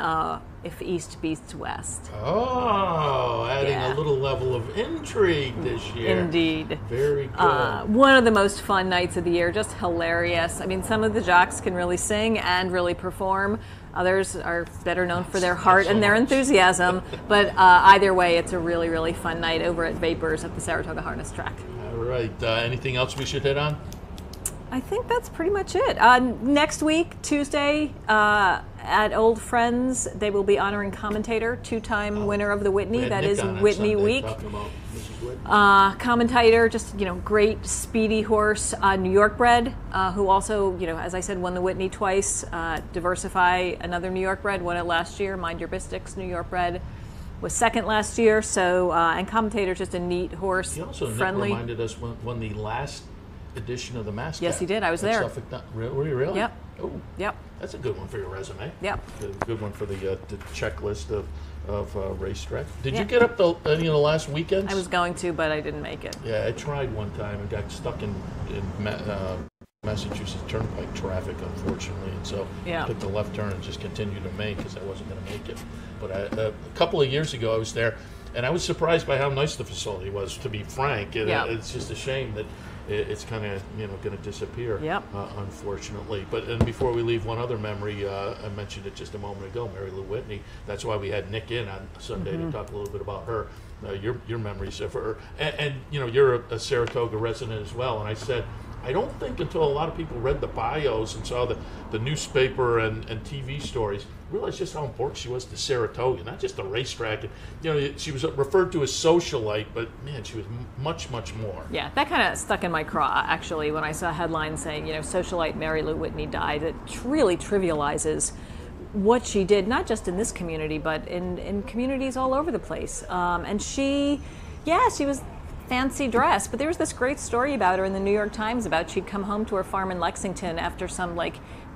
if East beats West. Adding a little level of intrigue this year. Indeed. Very good. One of the most fun nights of the year, just hilarious. I mean, some of the jocks can really sing and really perform. Others are better known for their heart and their enthusiasm. But either way, it's a really, really fun night over at Vapors at the Saratoga Harness Track. All right. Anything else we should hit on? I think that's pretty much it. Next week, Tuesday, at Old Friends, they will be honoring commentator, two-time winner of the Whitney. That is Whitney Week. Commentator, just, great, speedy horse. New York bred, who also, as I said, won the Whitney twice. Diversify, another New York bred, won it last year. Mind Your Mystics, New York bred, was second last year. So, and Commentator, just a neat horse. He also friendly. reminded us when the last edition of the Mascot. Yes, he did. I was there. Were you really? Yep. Oh, yep. That's a good one for your resume. Yep. A good one for the checklist of racetrack. Did you get up any of the last weekends? I was going to, but I didn't make it. Yeah, I tried one time and got stuck in Massachusetts Turnpike traffic, unfortunately, and so took the left turn and just continued to Maine because I wasn't going to make it. But a couple of years ago, I was there, and I was surprised by how nice the facility was, to be frank. It's just a shame that it's kind of going to disappear, unfortunately. And before we leave, one other memory, I mentioned it just a moment ago, Mary Lou Whitney. That's why we had Nick in on Sunday to talk a little bit about her, your memories of her. And you're a Saratoga resident as well. And I said, I don't think until a lot of people read the bios and saw the newspaper and TV stories, realized just how important she was to Saratoga, not just the racetrack. She was referred to as socialite, but man, she was much, much more. Yeah, that kind of stuck in my craw, actually, when I saw headlines saying, socialite Mary Lou Whitney died. It really trivializes what she did, not just in this community, but in communities all over the place. And she was fancy dress, but there was this great story about her in the New York Times about she'd come home to her farm in Lexington after some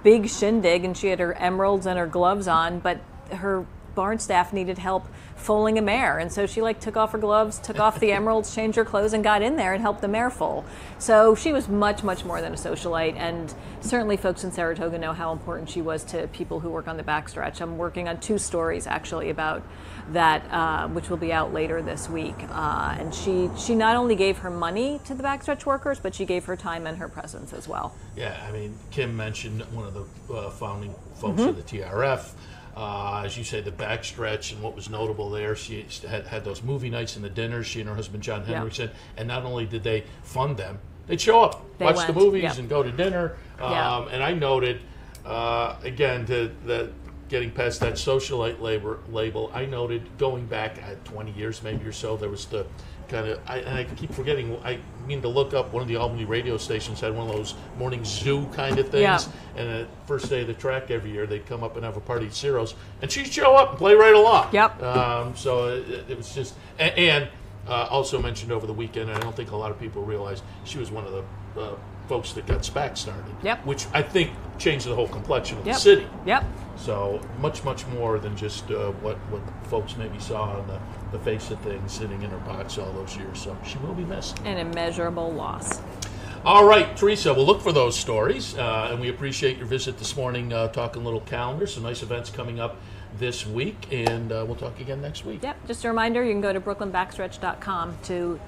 big shindig, and she had her emeralds and her gloves on, but her barn staff needed help foaling a mare, and so she took off her gloves, took off the emeralds, changed her clothes, and got in there and helped the mare foal. So she was much, much more than a socialite, and certainly folks in Saratoga know how important she was to people who work on the backstretch. I'm working on 2 stories actually about that, which will be out later this week. And she not only gave her money to the backstretch workers, but she gave her time and her presence as well. Yeah, I mean, Kim mentioned one of the founding folks of the TRF. As you say, the backstretch, and what was notable there, she had those movie nights and the dinners, she and her husband John Henriksen, and not only did they fund them, they'd show up, watch the movies and go to dinner. And I noted, again, getting past that socialite label, I noted going back 20 years maybe or so, there was the kind of, and I keep forgetting, I mean to look up, one of the Albany radio stations had one of those morning zoo kind of things, and the first day of the track every year, they'd come up and have a party at Ciro's, and she'd show up and play right along. So it was just, and also mentioned over the weekend, and I don't think a lot of people realize, she was one of the folks that got SPAC started, which I think changed the whole complexion of the city. So much, much more than just what folks maybe saw on the face of things sitting in her box all those years. So she will be missed. An immeasurable loss. All right, Teresa, we'll look for those stories, and we appreciate your visit this morning, talking little calendar, some nice events coming up this week, and we'll talk again next week. Just a reminder, you can go to brooklynbackstretch.com to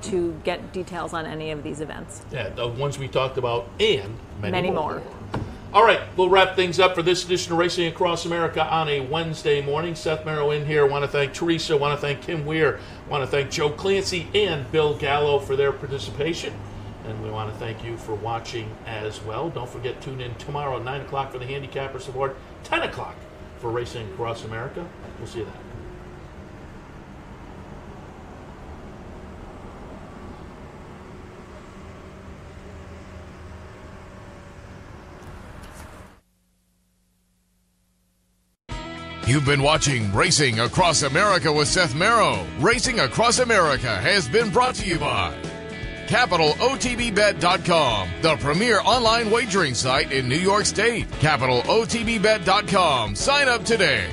get details on any of these events. The ones we talked about, and many more. All right, we'll wrap things up for this edition of Racing Across America on a Wednesday morning. Seth Merrow in here. Want to thank Teresa. Want to thank Kim Weir. Want to thank Joe Clancy and Bill Gallo for their participation. And we want to thank you for watching as well. Don't forget, tune in tomorrow at 9 o'clock for the Handicappers Award, 10 o'clock for Racing Across America. We'll see you then. You've been watching Racing Across America with Seth Merrow. Racing Across America has been brought to you by CapitalOTBBet.com, the premier online wagering site in New York State. CapitalOTBBet.com. Sign up today.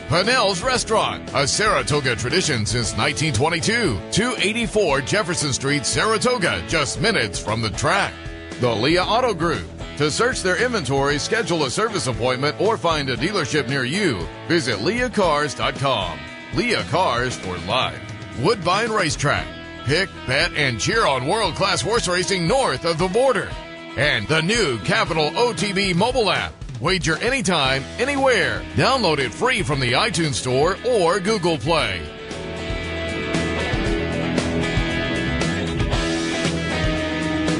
Pinnell's Restaurant, a Saratoga tradition since 1922. 284 Jefferson Street, Saratoga, just minutes from the track. The Leah Auto Group. To search their inventory, schedule a service appointment, or find a dealership near you, visit leahcars.com. Leah Cars for life. Woodbine Racetrack. Pick, bet, and cheer on world-class horse racing north of the border. And the new Capital OTB mobile app. Wager anytime, anywhere. Download it free from the iTunes Store or Google Play.